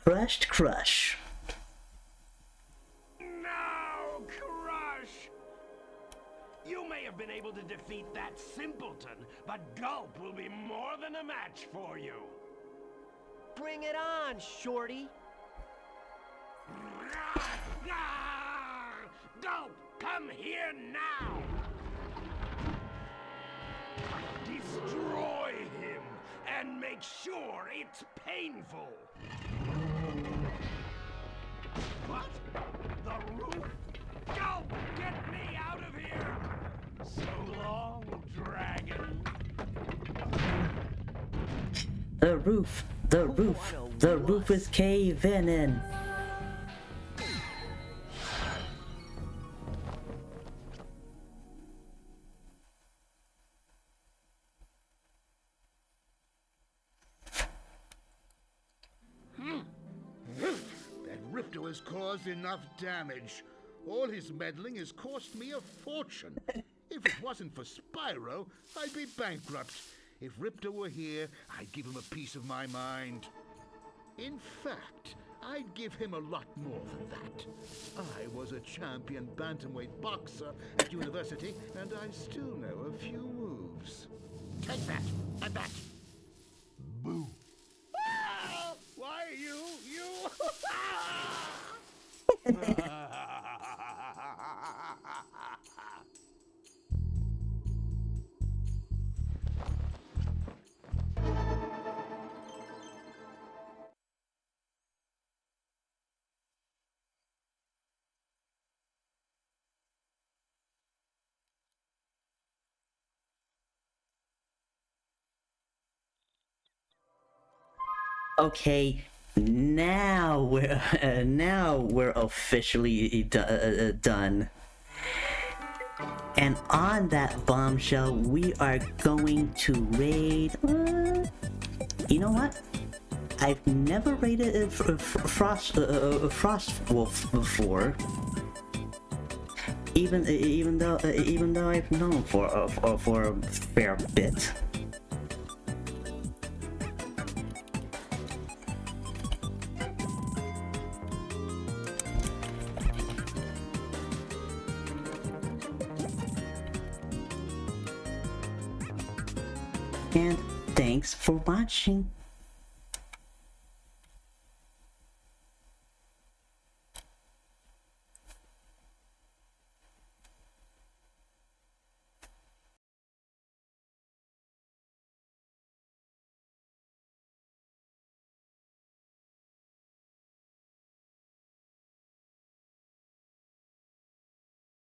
Crushed Crush. Now, Crush! You may have been able to defeat that simpleton, but Gulp will be more than a match for you. Bring it on, Shorty. Gulp, come here now! Destroy him, and make sure it's painful. What? The roof? Gulp, get me out of here! So long, dragon. The roof is caving in. That Ripto has caused enough damage. All his meddling has cost me a fortune. If it wasn't for Spyro, I'd be bankrupt. If Ripto were here, I'd give him a piece of my mind. In fact, I'd give him a lot more than that. I was a champion bantamweight boxer at university, and I still know a few moves. Take that, and that. Boo. Ah! Why, you... Okay, now we're officially done. And on that bombshell, we are going to raid. You know what? I've never raided Frost Wolf before. Even though I've known for a fair bit. And thanks for watching.